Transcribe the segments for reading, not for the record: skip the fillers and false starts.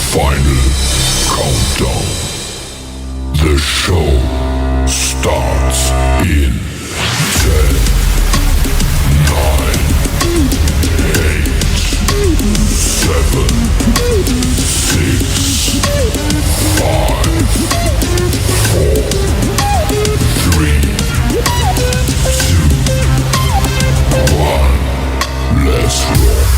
Final countdown. The show starts in 10, 9, 8, 7, 6, 5, 4, 3, 2, 1. Let's rock.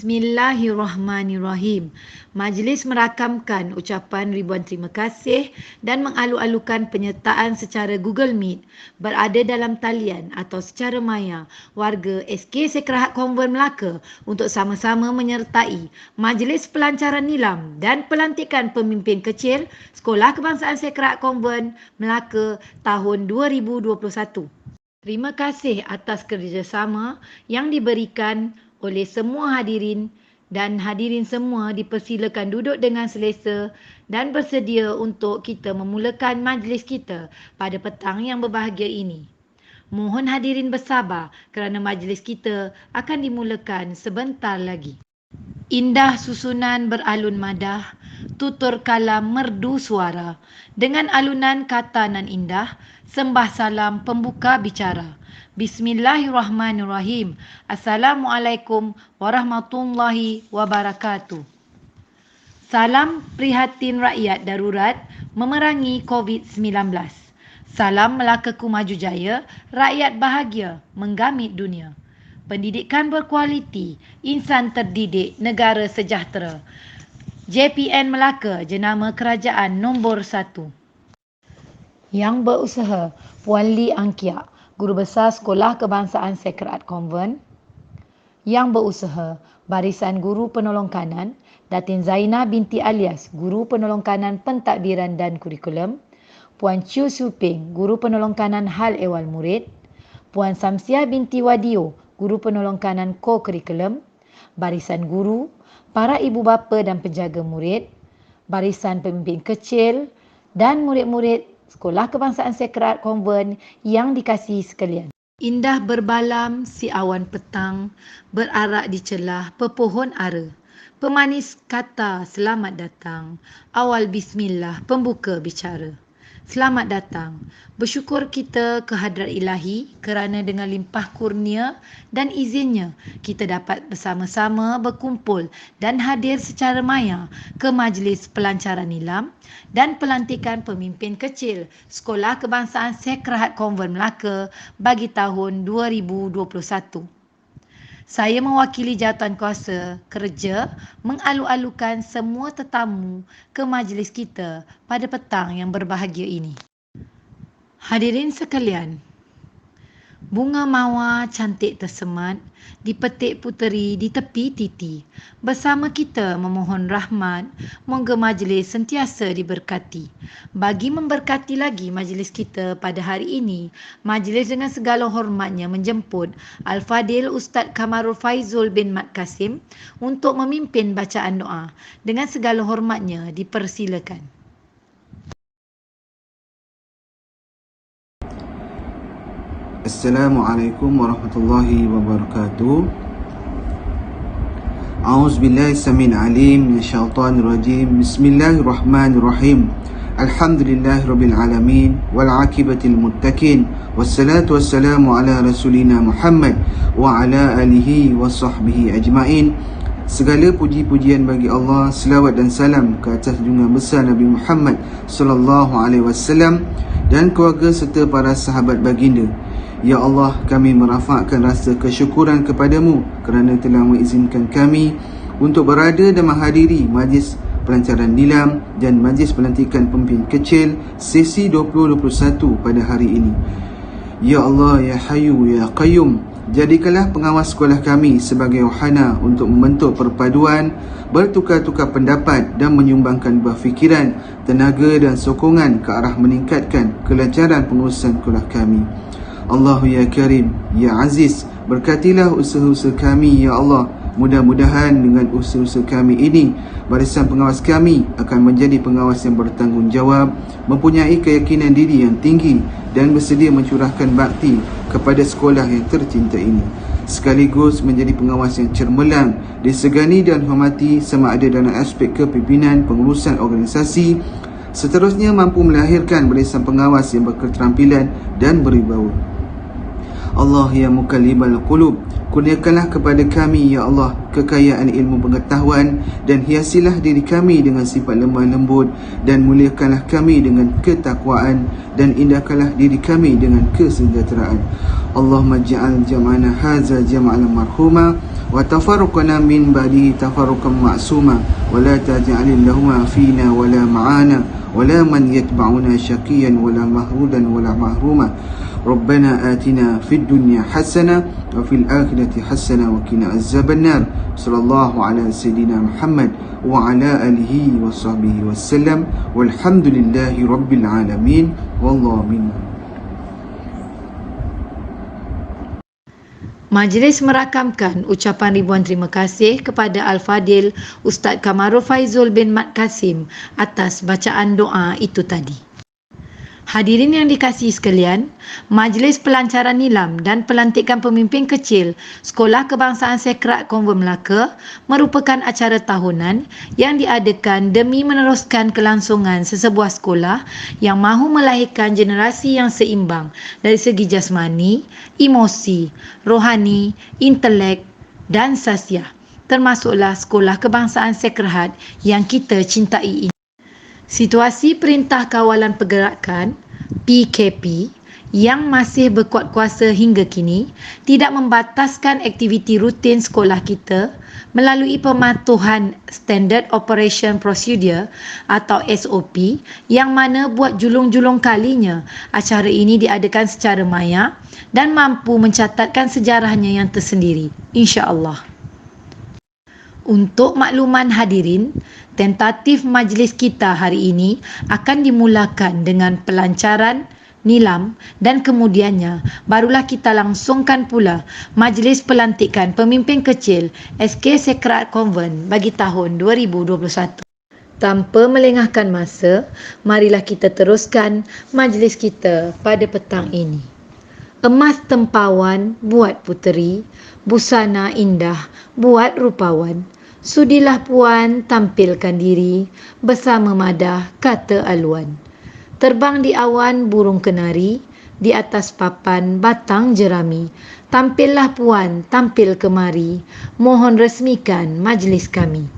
Bismillahirrahmanirrahim. Majlis merakamkan ucapan ribuan terima kasih dan mengalu-alukan penyertaan secara Google Meet berada dalam talian atau secara maya warga SK Sekrahat Konvent Melaka untuk sama-sama menyertai Majlis Pelancaran Nilam dan Pelantikan Pemimpin Kecil Sekolah Kebangsaan Sekrahat Konvent Melaka tahun 2021. Terima kasih atas kerjasama yang diberikan oleh semua hadirin, dan hadirin semua dipersilakan duduk dengan selesa dan bersedia untuk kita memulakan majlis kita pada petang yang berbahagia ini. Mohon hadirin bersabar kerana majlis kita akan dimulakan sebentar lagi. Indah susunan beralun madah, tutur kalam merdu suara, dengan alunan kata nan indah, sembah salam pembuka bicara. Bismillahirrahmanirrahim. Assalamualaikum warahmatullahi wabarakatuh. Salam prihatin rakyat darurat memerangi COVID-19. Salam Melakaku Maju Jaya, rakyat bahagia menggamit dunia. Pendidikan berkualiti, insan terdidik, negara sejahtera. JPN Melaka, jenama kerajaan nombor 1. Yang berusaha, Puan Lee Angkiak, Guru Besar Sekolah Kebangsaan Sekrahat Konvent. Yang berusaha, Barisan Guru Penolong Kanan, Datin Zainah binti Alias, Guru Penolong Kanan Pentadbiran dan Kurikulum. Puan Chiu Suping, Guru Penolong Kanan Hal Ehwal Murid. Puan Samsiah binti Wadio, Guru Penolong Kanan Co-Kurikulum. Barisan Guru, para ibu bapa dan penjaga murid, Barisan Pemimpin Kecil dan murid-murid Sekolah Kebangsaan Sekrahat Konvent yang dikasihi sekalian. Indah berbalam si awan petang, berarak di celah pepohon ara. Pemanis kata selamat datang, awal bismillah pembuka bicara. Selamat datang. Bersyukur kita ke hadrat ilahi kerana dengan limpah kurnia dan izinnya kita dapat bersama-sama berkumpul dan hadir secara maya ke Majlis Pelancaran Nilam dan Pelantikan Pemimpin Kecil Sekolah Kebangsaan Sekrahat Konvent Melaka bagi tahun 2021. Saya mewakili jawatankuasa kerja mengalu-alukan semua tetamu ke majlis kita pada petang yang berbahagia ini. Hadirin sekalian, bunga mawar cantik tersemat dipetik puteri di tepi titi. Bersama kita memohon rahmat, moga majlis sentiasa diberkati. Bagi memberkati lagi majlis kita pada hari ini, majlis dengan segala hormatnya menjemput Al-Fadil Ustaz Kamarul Faizul bin Mat Kasim untuk memimpin bacaan doa. Dengan segala hormatnya dipersilakan. Assalamualaikum warahmatullahi wabarakatuh. A'udzubillahi samil alim minasyaitonir rajim. Bismillahirrahmanirrahim. Alhamdulillahirabbil alamin wal aqibatil muttaqin wassalatu wassalamu ala rasulina Muhammad wa ala alihi wasahbihi ajmain. Segala puji-pujian bagi Allah, selawat dan salam ke atas junjungan besar Nabi Muhammad sallallahu alaihi wasallam dan keluarga serta para sahabat baginda. Ya Allah, kami merafakkan rasa kesyukuran kepadamu kerana telah mengizinkan kami untuk berada dan menghadiri Majlis Pelancaran Nilam dan Majlis Pelantikan Pemimpin Kecil sesi 2021 pada hari ini. Ya Allah, Ya Hayyu, Ya Qayyum, jadikanlah pengawas sekolah kami sebagai wahana untuk membentuk perpaduan, bertukar-tukar pendapat dan menyumbangkan buah fikiran, tenaga dan sokongan ke arah meningkatkan kelancaran pengurusan sekolah kami. Allahu Ya Karim, Ya Aziz, berkatilah usaha-usaha kami, Ya Allah, Mudah-mudahan dengan usaha-usaha kami ini, barisan pengawas kami akan menjadi pengawas yang bertanggungjawab, mempunyai keyakinan diri yang tinggi dan bersedia mencurahkan bakti kepada sekolah yang tercinta ini, sekaligus menjadi pengawas yang cermelang, disegani dan hormati sama ada dalam aspek kepimpinan, pengurusan organisasi. Seterusnya mampu melahirkan barisan pengawas yang berketerampilan dan berwibawa. Allah ya mukallibal qulub, kurniakanlah kepada kami ya Allah kekayaan ilmu pengetahuan dan hiasilah diri kami dengan sifat lemah lembut, dan muliakanlah kami dengan ketakwaan, dan indahkanlah diri kami dengan kesejahteraan. Allahumma ja'al jam'ana hadza jam'an marhuma wa tafarruqana min ba'di tafarruqan ma'suma wa la taj'alil lahuma fina wa la ma'ana wa la man yatba'una syaqiyan wa la mahrudan wa la mahruma. ربنا آتنا في الدنيا حسنة وفي الآخرة حسنة وقنا عذاب النار. صلى الله على سيدنا محمد وعلى آله وصحبه وسلم والحمد لله رب العالمين والله منه. Majlis merakamkan ucapan ribuan terima kasih kepada Al-Fadil Ustaz Kamarul Faizul bin Mat Kasim atas bacaan doa itu tadi. Hadirin yang dikasihi sekalian, Majlis Pelancaran Nilam dan Pelantikan Pemimpin Kecil Sekolah Kebangsaan Sekrat Konvent Melaka merupakan acara tahunan yang diadakan demi meneruskan kelangsungan sesebuah sekolah yang mahu melahirkan generasi yang seimbang dari segi jasmani, emosi, rohani, intelek dan sasiah, termasuklah Sekolah Kebangsaan Sekrat yang kita cintai ini. Situasi Perintah Kawalan Pergerakan PKP yang masih berkuat kuasa hingga kini tidak membataskan aktiviti rutin sekolah kita melalui pematuhan Standard Operation Procedure atau SOP, yang mana buat julung-julung kalinya acara ini diadakan secara maya dan mampu mencatatkan sejarahnya yang tersendiri, insya-Allah. Untuk makluman hadirin, tentatif majlis kita hari ini akan dimulakan dengan pelancaran nilam dan kemudiannya barulah kita langsungkan pula majlis pelantikan pemimpin kecil SK Sekrat Konvent bagi tahun 2021. Tanpa melengahkan masa, marilah kita teruskan majlis kita pada petang ini. Emas tempawan buat puteri, busana indah buat rupawan. Sudilah puan tampilkan diri, bersama madah kata aluan. Terbang di awan burung kenari, di atas papan batang jerami. Tampillah puan, tampil kemari, mohon resmikan majlis kami.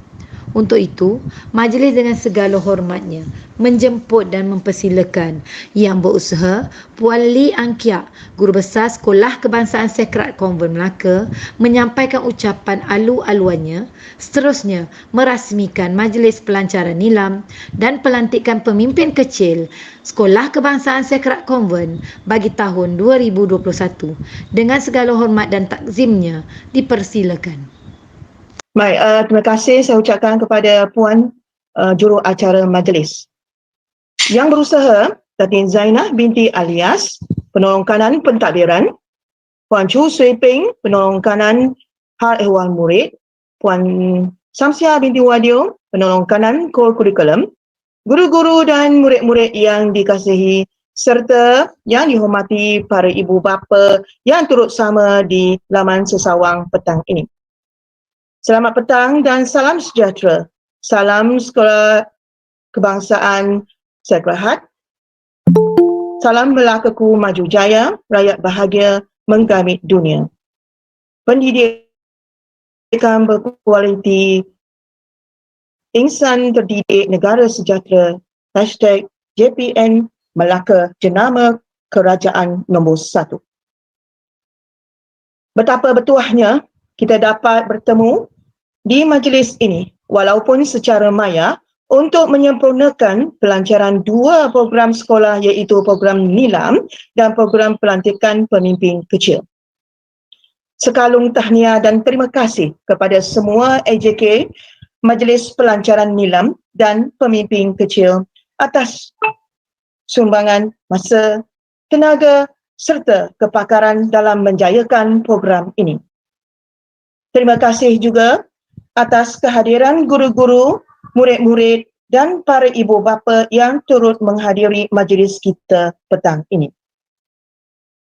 Untuk itu, majlis dengan segala hormatnya menjemput dan mempersilakan Yang Berusaha Puan Lee Angkiak, Guru Besar Sekolah Kebangsaan Sekrat Konvent Melaka, menyampaikan ucapan alu-aluannya, seterusnya merasmikan majlis pelancaran nilam dan pelantikan pemimpin kecil Sekolah Kebangsaan Sekrat Konvent bagi tahun 2021. Dengan segala hormat dan takzimnya dipersilakan. Baik, terima kasih saya ucapkan kepada Puan Juru Acara Majlis. Yang Berusaha, Datin Zainah binti Alias, Penolong Kanan Pentadbiran, Puan Chu Sui Ping, Penolong Kanan Hal Ehwal Murid, Puan Samsia binti Wadio, Penolong Kanan Core Curriculum, guru-guru dan murid-murid yang dikasihi, serta yang dihormati para ibu bapa yang turut sama di laman sesawang petang ini. Selamat petang dan salam sejahtera. Salam Sekolah Kebangsaan Sekrat. Salam Melakaku Maju Jaya, rakyat bahagia menggamit dunia. Pendidikan berkualiti, insan terdidik, negara sejahtera. #JPN Melaka jenama kerajaan nombor 1. Betapa bertuahnya kita dapat bertemu di majlis ini walaupun secara maya untuk menyempurnakan pelancaran dua program sekolah, iaitu program nilam dan program pelantikan pemimpin kecil. Sekalung tahniah dan terima kasih kepada semua AJK, Majlis Pelancaran Nilam dan Pemimpin Kecil atas sumbangan masa, tenaga serta kepakaran dalam menjayakan program ini. Terima kasih juga atas kehadiran guru-guru, murid-murid dan para ibu bapa yang turut menghadiri majlis kita petang ini.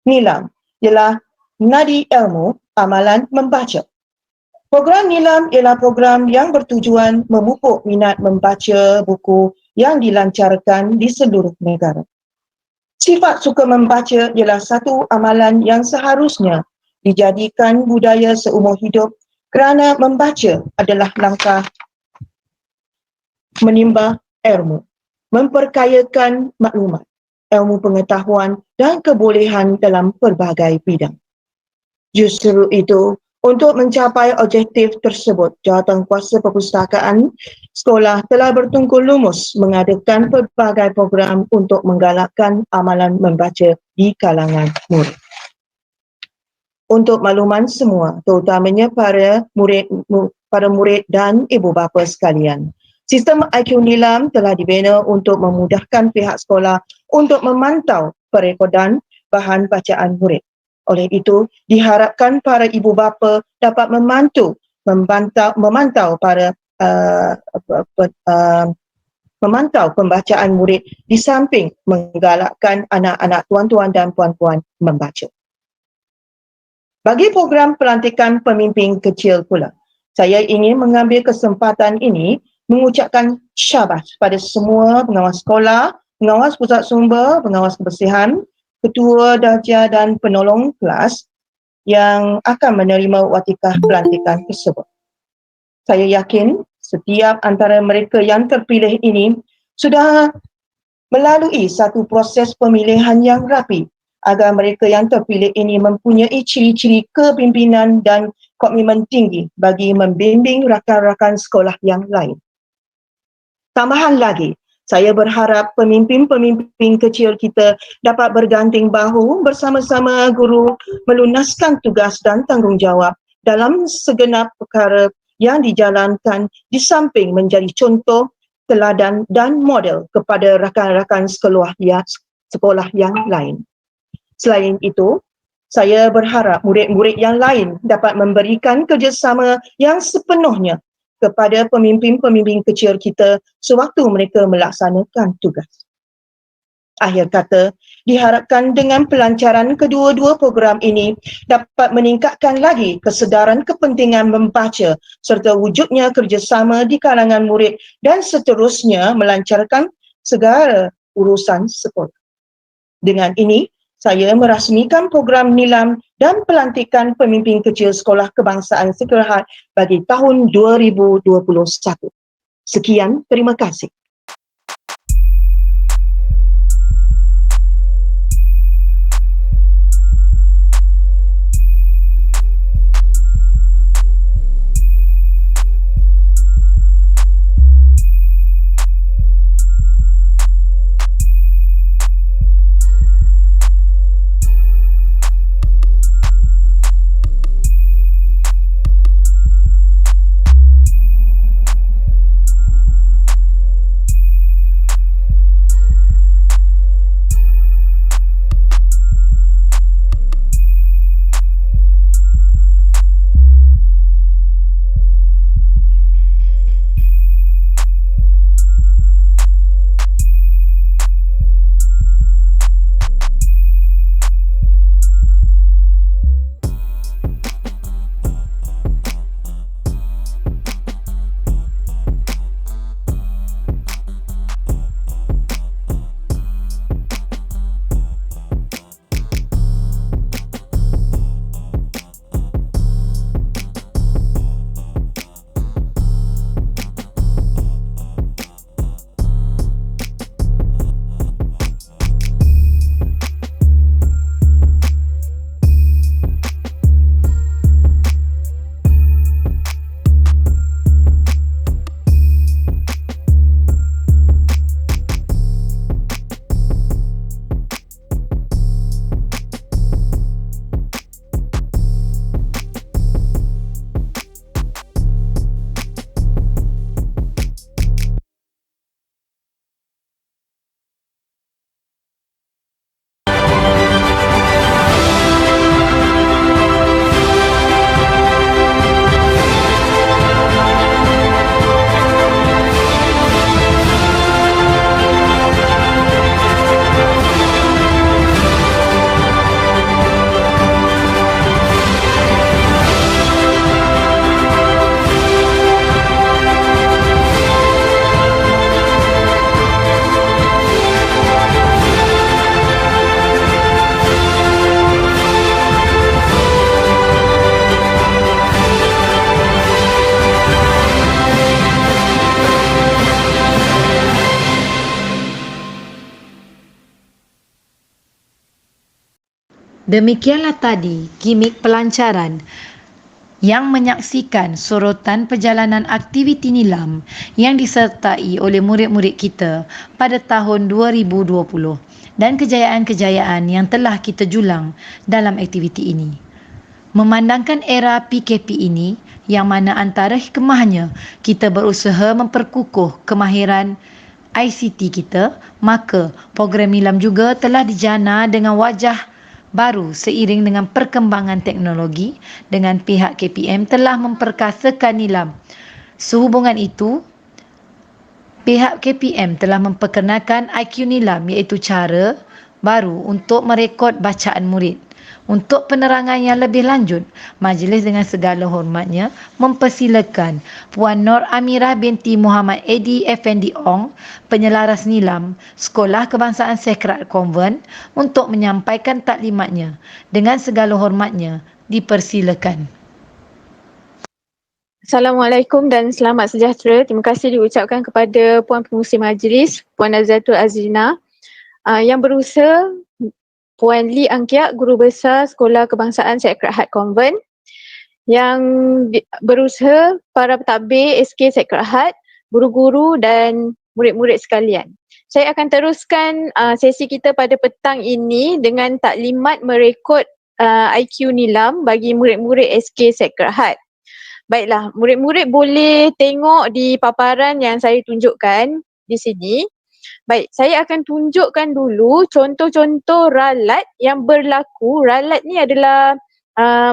Nilam ialah nadi ilmu amalan membaca. Program Nilam ialah program yang bertujuan memupuk minat membaca buku yang dilancarkan di seluruh negara. Sifat suka membaca ialah satu amalan yang seharusnya dijadikan budaya seumur hidup kerana membaca adalah langkah menimba ilmu, memperkayakan maklumat, ilmu pengetahuan dan kebolehan dalam pelbagai bidang. Justru itu, untuk mencapai objektif tersebut, Jawatankuasa Perpustakaan Sekolah telah bertungkul lumus mengadakan pelbagai program untuk menggalakkan amalan membaca di kalangan murid. Untuk makluman semua, terutamanya para murid dan ibu bapa sekalian, sistem IQ Nilam telah dibina untuk memudahkan pihak sekolah untuk memantau perekodan bahan bacaan murid. Oleh itu, diharapkan para ibu bapa dapat memantau pembacaan murid di samping menggalakkan anak-anak tuan-tuan dan puan-puan membaca. Bagi program pelantikan pemimpin kecil pula, saya ingin mengambil kesempatan ini mengucapkan syabas pada semua pengawas sekolah, pengawas pusat sumber, pengawas kebersihan, ketua darjah dan penolong kelas yang akan menerima watikah pelantikan tersebut. Saya yakin setiap antara mereka yang terpilih ini sudah melalui satu proses pemilihan yang rapi agar mereka yang terpilih ini mempunyai ciri-ciri kepimpinan dan komitmen tinggi bagi membimbing rakan-rakan sekolah yang lain. Tambahan lagi, saya berharap pemimpin-pemimpin kecil kita dapat berganding bahu bersama-sama guru melunaskan tugas dan tanggungjawab dalam segenap perkara yang dijalankan di samping menjadi contoh, teladan dan model kepada rakan-rakan sekolah yang lain. Selain itu, saya berharap murid-murid yang lain dapat memberikan kerjasama yang sepenuhnya kepada pemimpin-pemimpin kecil kita sewaktu mereka melaksanakan tugas. Akhir kata, diharapkan dengan pelancaran kedua-dua program ini dapat meningkatkan lagi kesedaran kepentingan membaca serta wujudnya kerjasama di kalangan murid dan seterusnya melancarkan segala urusan sekolah. Dengan ini, saya merasmikan program Nilam dan pelantikan pemimpin kecil Sekolah Kebangsaan Sekerhat bagi tahun 2021. Sekian, terima kasih. Demikianlah tadi gimik pelancaran yang menyaksikan sorotan perjalanan aktiviti nilam yang disertai oleh murid-murid kita pada tahun 2020 dan kejayaan-kejayaan yang telah kita julang dalam aktiviti ini. Memandangkan era PKP ini yang mana antara hikmahnya kita berusaha memperkukuh kemahiran ICT kita, maka program nilam juga telah dijana dengan wajah baru seiring dengan perkembangan teknologi dengan pihak KPM telah memperkasakan nilam. Sehubungan itu, pihak KPM telah memperkenalkan IQ nilam iaitu cara baru untuk merekod bacaan murid. Untuk penerangan yang lebih lanjut, majlis dengan segala hormatnya mempersilakan Puan Nur Amirah binti Muhammad Edi Effendi Ong, penyelaras nilam Sekolah Kebangsaan Sekrat Konvent untuk menyampaikan taklimatnya. Dengan segala hormatnya, dipersilakan. Assalamualaikum dan selamat sejahtera. Terima kasih diucapkan kepada Puan Pengurusi Majlis, Puan Nazatul Azrina, yang berusaha Puan Lee Angkiat, Guru Besar Sekolah Kebangsaan Sacred Heart Convent, yang berusaha para pentadbir SK Sacred Heart, guru-guru dan murid-murid sekalian. Saya akan teruskan sesi kita pada petang ini dengan taklimat merekod IQ nilam bagi murid-murid SK Sacred Heart. Baiklah, murid-murid boleh tengok di paparan yang saya tunjukkan di sini. Baik, saya akan tunjukkan dulu contoh-contoh ralat yang berlaku. Ralat ni adalah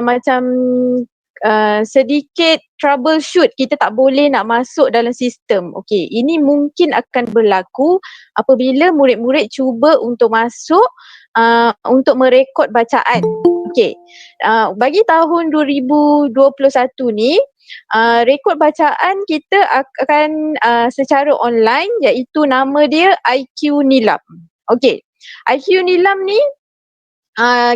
macam sedikit troubleshoot, kita tak boleh nak masuk dalam sistem. Okey, ini mungkin akan berlaku apabila murid-murid cuba untuk masuk untuk merekod bacaan. Okey, bagi tahun 2021 ni, rekod bacaan kita akan secara online, iaitu nama dia IQ Nilam. Okey, IQ Nilam ni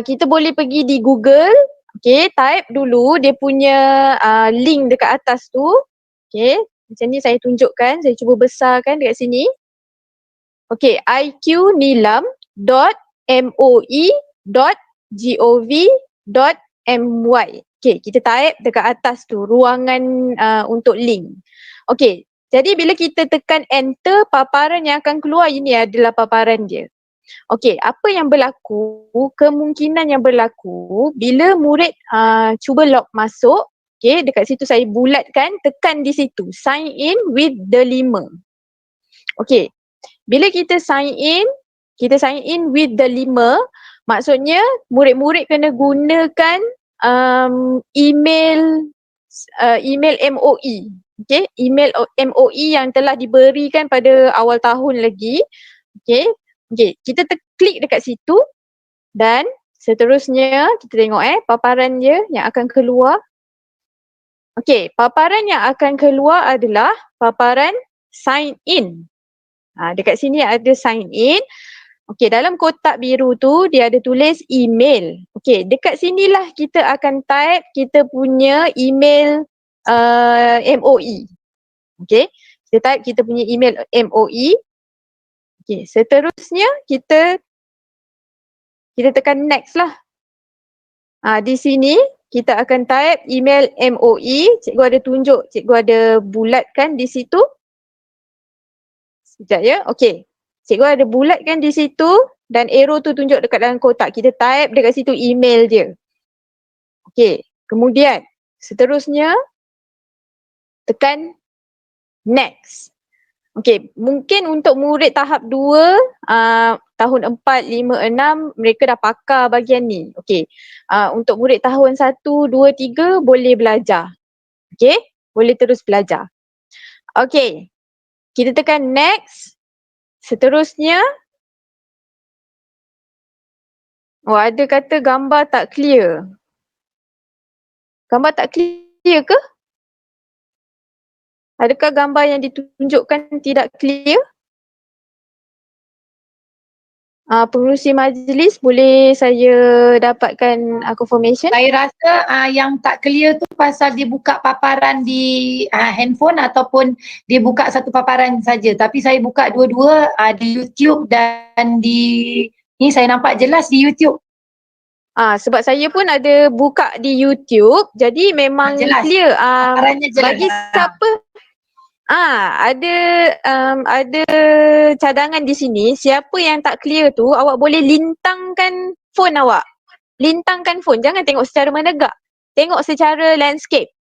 kita boleh pergi di Google, okey, type dulu dia punya link dekat atas tu. Okey, macam ni saya tunjukkan, saya cuba besarkan dekat sini. Okey, iqnilam.moi.gov.my. Okey, kita type dekat atas tu ruangan untuk link. Okey, jadi bila kita tekan enter, paparan yang akan keluar ini adalah paparan dia. Okey, apa yang berlaku, kemungkinan yang berlaku bila murid cuba log masuk, okey, dekat situ saya bulatkan, tekan di situ, sign in with the 5. Okey, bila kita sign in with the 5, maksudnya murid-murid kena gunakan email MOE. Okey, email MOE yang telah diberikan pada awal tahun lagi. Okey, kita klik dekat situ dan seterusnya kita tengok paparan dia yang akan keluar. Okey, paparan yang akan keluar adalah paparan sign in. Dekat sini ada sign in. Okey, dalam kotak biru tu dia ada tulis email. Okey, dekat sinilah kita akan type kita punya email MOE. Okey, kita type kita punya email MOE. Okey, seterusnya kita tekan next lah. Di sini kita akan type email MOE. Cikgu ada tunjuk, cikgu ada bulatkan di situ. Sekejap ya. Okey, cikgu ada bulatkan di situ dan arrow tu tunjuk dekat dalam kotak. Kita type dekat situ email dia. Okey, kemudian seterusnya tekan next. Okey, mungkin untuk murid tahap 2, tahun 4, 5, 6 mereka dah pakar bahagian ni. Okey, untuk murid tahun 1, 2, 3 boleh belajar. Okey, boleh terus belajar. Okey, kita tekan next. Seterusnya, ada kata gambar tak clear. Gambar tak clear ke? Adakah gambar yang ditunjukkan tidak clear? Pengerusi majlis, boleh saya dapatkan confirmation? Saya rasa yang tak clear tu pasal dia buka paparan di handphone ataupun dia buka satu paparan saja. Tapi saya buka dua-dua di YouTube dan di ni saya nampak jelas di YouTube. Sebab saya pun ada buka di YouTube, jadi memang Jelas. clear. Paparannya jelas. Bagi siapa ada cadangan di sini, siapa yang tak clear tu awak boleh lintangkan phone awak. Lintangkan phone, jangan tengok secara menegak. Tengok secara landscape.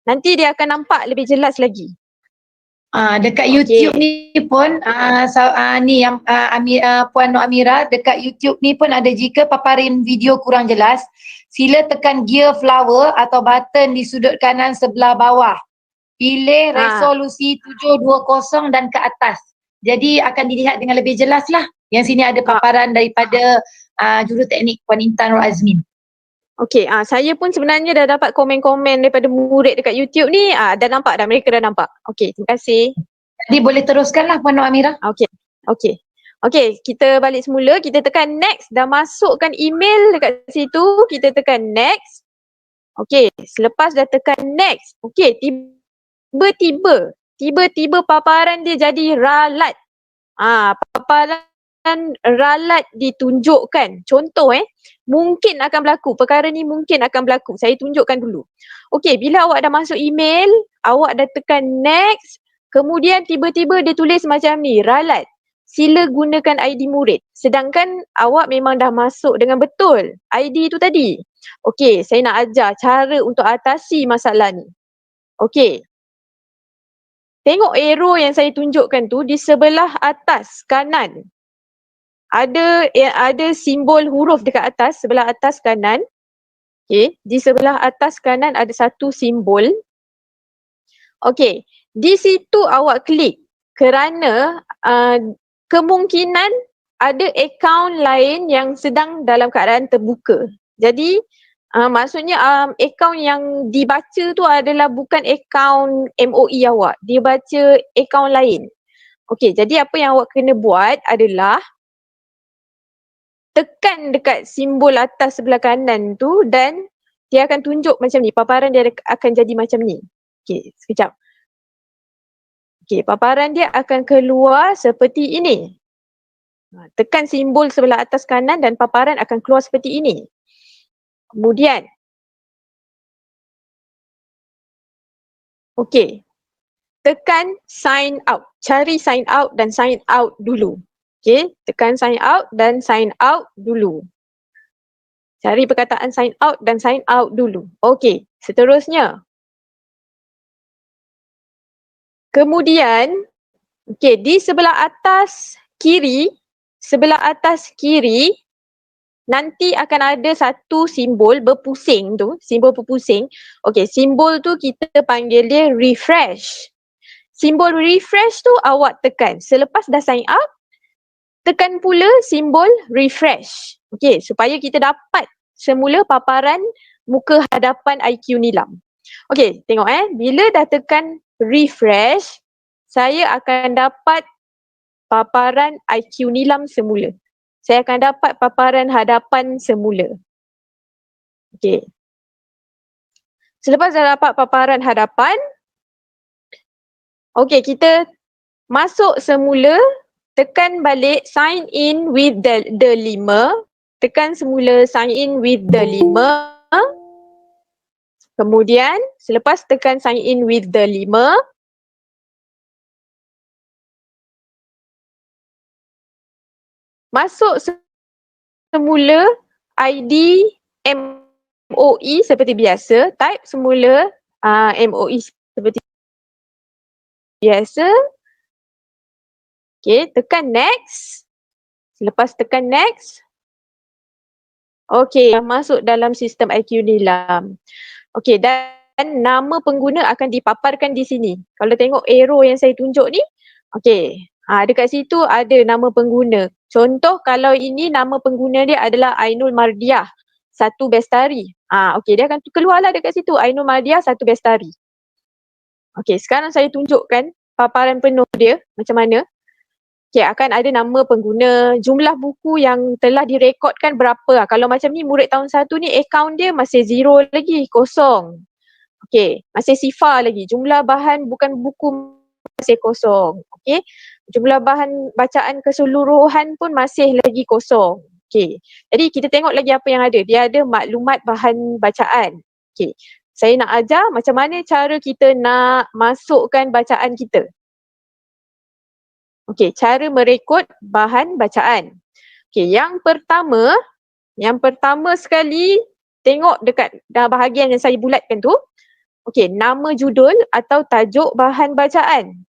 Nanti dia akan nampak lebih jelas lagi. Dekat YouTube ni pun ni yang Puan Nur Amira, dekat YouTube ni pun ada, jika paparan video kurang jelas, sila tekan gear flower atau button di sudut kanan sebelah bawah. Pilih resolusi 720 dan ke atas. Jadi akan dilihat dengan lebih jelas lah. Yang sini ada paparan daripada juruteknik Puan Intan Nur Azmin. Okey, saya pun sebenarnya dah dapat komen-komen daripada murid dekat YouTube ni. Dah nampak dah, mereka dah nampak. Okey, terima kasih. Jadi boleh teruskanlah Puan Nur Amira. Okey, kita balik semula. Kita tekan next. Dah masukkan email dekat situ. Kita tekan next. Okey, selepas dah tekan next. Okey, tiba-tiba paparan dia jadi ralat. Paparan ralat ditunjukkan. Contoh mungkin akan berlaku. Perkara ni mungkin akan berlaku. Saya tunjukkan dulu. Okey, bila awak dah masuk email, awak dah tekan next, kemudian tiba-tiba dia tulis macam ni, ralat. Sila gunakan ID murid. Sedangkan awak memang dah masuk dengan betul ID tu tadi. Okey, saya nak ajar cara untuk atasi masalah ni. Okey. Tengok arrow yang saya tunjukkan tu di sebelah atas kanan. Ada simbol huruf dekat atas, sebelah atas kanan. Okey, di sebelah atas kanan ada satu simbol. Okey, di situ awak klik kerana kemungkinan ada akaun lain yang sedang dalam keadaan terbuka. Jadi maksudnya akaun yang dibaca tu adalah bukan akaun MOE awak. Dia baca akaun lain. Okey, jadi apa yang awak kena buat adalah tekan dekat simbol atas sebelah kanan tu dan dia akan tunjuk macam ni. Paparan dia akan jadi macam ni. Okey, sekejap. Okey, paparan dia akan keluar seperti ini. Tekan simbol sebelah atas kanan dan paparan akan keluar seperti ini. Kemudian, okey, tekan sign out. Cari sign out dan sign out dulu. Okey, tekan sign out dan sign out dulu. Cari perkataan sign out dan sign out dulu. Okey, seterusnya. Kemudian, okey, di sebelah atas kiri, nanti akan ada satu simbol berpusing tu, simbol berpusing. Okey, simbol tu kita panggil dia refresh. Simbol refresh tu awak tekan. Selepas dah sign up, tekan pula simbol refresh. Okey, supaya kita dapat semula paparan muka hadapan IQ Nilam. Okey, tengok bila dah tekan refresh, saya akan dapat paparan IQ Nilam semula. Saya akan dapat paparan hadapan semula. Okey. Selepas dah dapat paparan hadapan, okey, kita masuk semula. Tekan balik sign in with the 5. Tekan semula sign in with the 5. Kemudian selepas tekan sign in with the 5, masuk semula ID MOE seperti biasa. Type semula MOE seperti biasa. Okay, tekan next. Selepas tekan next, okay, masuk dalam sistem IQ Nilam. Okay, dan nama pengguna akan dipaparkan di sini. Kalau tengok arrow yang saya tunjuk ni, okay, dekat situ ada nama pengguna. Contoh kalau ini nama pengguna dia adalah Ainul Mardiah 1 Bestari. Okay, dia akan keluarlah dekat situ Ainul Mardiah 1 Bestari. Okay, sekarang saya tunjukkan paparan penuh dia macam mana. Okay, akan ada nama pengguna, jumlah buku yang telah direkodkan berapa. Kalau macam ni murid tahun 1 ni akaun dia masih 0 lagi, kosong. Okay, masih sifar lagi. Jumlah bahan bukan buku masih kosong. Okay, jumlah bahan bacaan keseluruhan pun masih lagi kosong. Okey. Jadi kita tengok lagi apa yang ada. Dia ada maklumat bahan bacaan. Okey. Saya nak ajar macam mana cara kita nak masukkan bacaan kita. Okey, cara merekod bahan bacaan. Okey, yang pertama sekali tengok dekat bahagian yang saya bulatkan tu. Okey, nama judul atau tajuk bahan bacaan.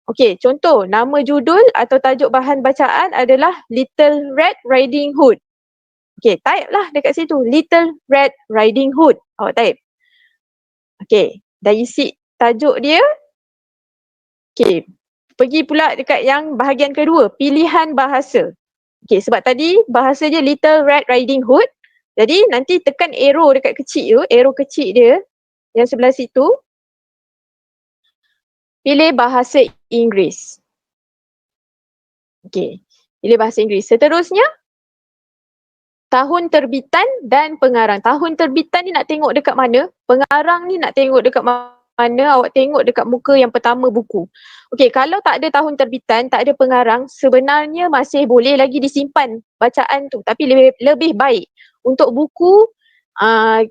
Okey, contoh nama judul atau tajuk bahan bacaan adalah Little Red Riding Hood. Okey, type lah dekat situ Little Red Riding Hood. Awak type. Okey, dah isi tajuk dia. Okey, pergi pula dekat yang bahagian kedua, pilihan bahasa. Okey, sebab tadi bahasa dia Little Red Riding Hood. Jadi nanti tekan arrow dekat kecil tu, arrow kecil dia yang sebelah situ. Pilih bahasa Inggeris. Okey, pilih bahasa Inggeris. Seterusnya, tahun terbitan dan pengarang. Tahun terbitan ni nak tengok dekat mana, pengarang ni nak tengok dekat mana, awak tengok dekat muka yang pertama buku. Okey, kalau tak ada tahun terbitan, tak ada pengarang, sebenarnya masih boleh lagi disimpan bacaan tu. Tapi lebih baik untuk buku,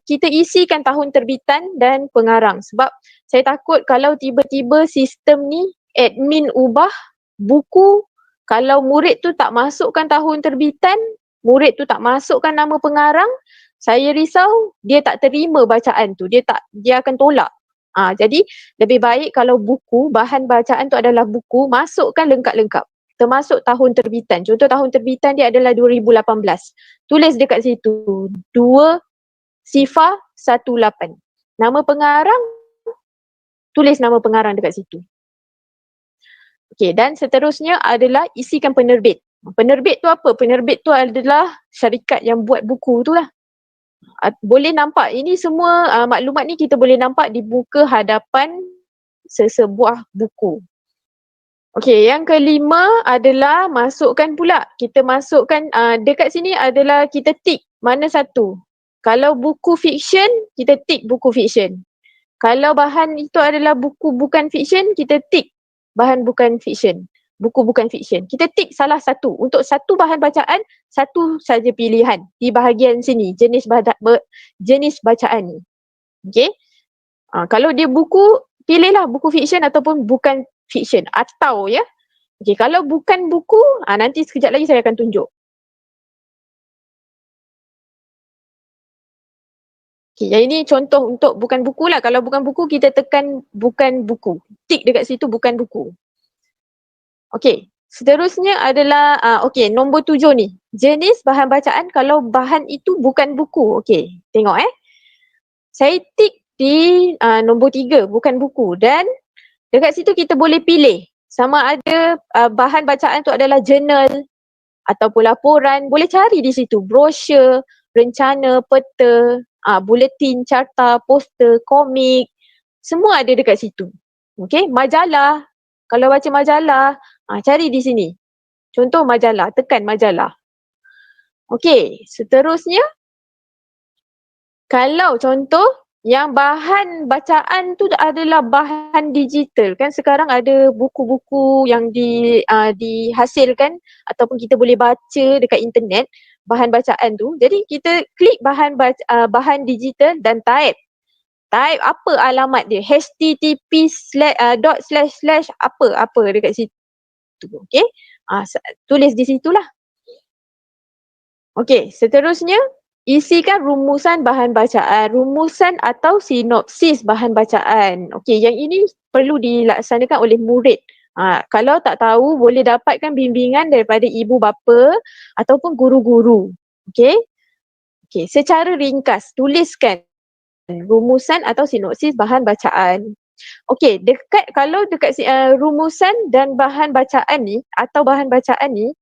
kita isikan tahun terbitan dan pengarang. Sebab saya takut kalau tiba-tiba sistem ni admin ubah buku, kalau murid tu tak masukkan tahun terbitan, murid tu tak masukkan nama pengarang, saya risau dia tak terima bacaan tu, dia akan tolak. Jadi lebih baik kalau buku, bahan bacaan tu adalah buku, masukkan lengkap-lengkap termasuk tahun terbitan. Contoh tahun terbitan dia adalah 2018. Tulis dekat situ 2018. Nama pengarang, tulis nama pengarang dekat situ. Okey, dan seterusnya adalah isikan penerbit. Penerbit tu apa? Penerbit tu adalah syarikat yang buat buku tu lah. Boleh nampak ini semua maklumat ni kita boleh nampak di muka hadapan sesebuah buku. Okey, yang kelima adalah masukkan pula. Kita masukkan dekat sini adalah kita tick mana satu. Kalau buku fiksyen, kita tick buku fiksyen. Kalau bahan itu adalah buku bukan fiksyen, kita tick bahan bukan fiksyen. Buku bukan fiksyen. Kita tick salah satu. Untuk satu bahan bacaan, satu saja pilihan di bahagian sini, jenis bacaan ni. Okey. Kalau dia buku, pilihlah buku fiksyen ataupun bukan fiksyen. Atau ya. Okey, kalau bukan buku, nanti sekejap lagi saya akan tunjuk. Okay, yang ini contoh untuk bukan buku lah. Kalau bukan buku, kita tekan bukan buku. Tick dekat situ bukan buku. Okey, seterusnya adalah, nombor 7 ni. Jenis bahan bacaan kalau bahan itu bukan buku. Okey, tengok Saya tick di nombor 3, bukan buku. Dan dekat situ kita boleh pilih sama ada bahan bacaan tu adalah jurnal ataupun laporan. Boleh cari di situ, brosur, rencana, peta, buletin, carta, poster, komik, semua ada dekat situ. Okey, majalah. Kalau baca majalah, cari di sini. Contoh majalah, tekan majalah. Okey, seterusnya kalau contoh yang bahan bacaan tu adalah bahan digital. Kan sekarang ada buku-buku yang dihasilkan ataupun kita boleh baca dekat internet bahan bacaan tu. Jadi kita klik bahan digital dan type apa alamat dia, http apa dekat situ. Okey, tulis di situlah. Okey, seterusnya isikan rumusan bahan bacaan, rumusan atau sinopsis bahan bacaan. Okey, yang ini perlu dilaksanakan oleh murid. Kalau tak tahu, boleh dapatkan bimbingan daripada ibu bapa ataupun guru-guru. Okey. Okey, secara ringkas tuliskan rumusan atau sinopsis bahan bacaan. Okey, kalau dekat rumusan dan bahan bacaan ni atau bahan bacaan ni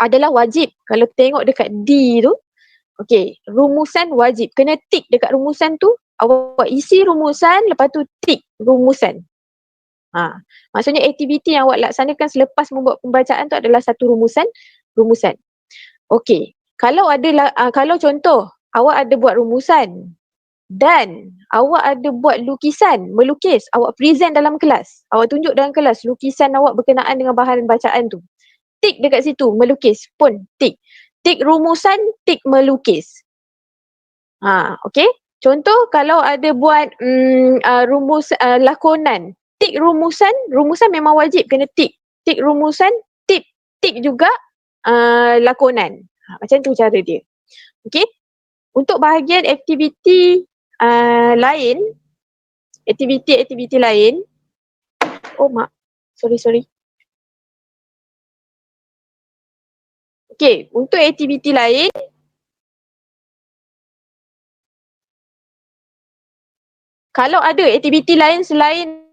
adalah wajib. Kalau tengok dekat D tu, okey, rumusan wajib. Kena tick dekat rumusan tu, awak isi rumusan, lepas tu tick rumusan. Maksudnya aktiviti yang awak laksanakan selepas membuat pembacaan tu adalah satu rumusan. Okey, kalau contoh awak ada buat rumusan dan awak ada buat melukis, awak present dalam kelas, awak tunjuk dalam kelas lukisan awak berkenaan dengan bahan bacaan tu. tik dekat situ, melukis pun tik. Tik rumusan, tik melukis. Okey. Contoh kalau ada buat rumus lakonan, tik rumusan, rumusan memang wajib kena tik. Tik rumusan, tik juga lakonan. Macam tu cara dia. Okey. Untuk bahagian aktiviti lain, aktiviti lain, sorry. Okey, untuk aktiviti lain, kalau ada aktiviti lain selain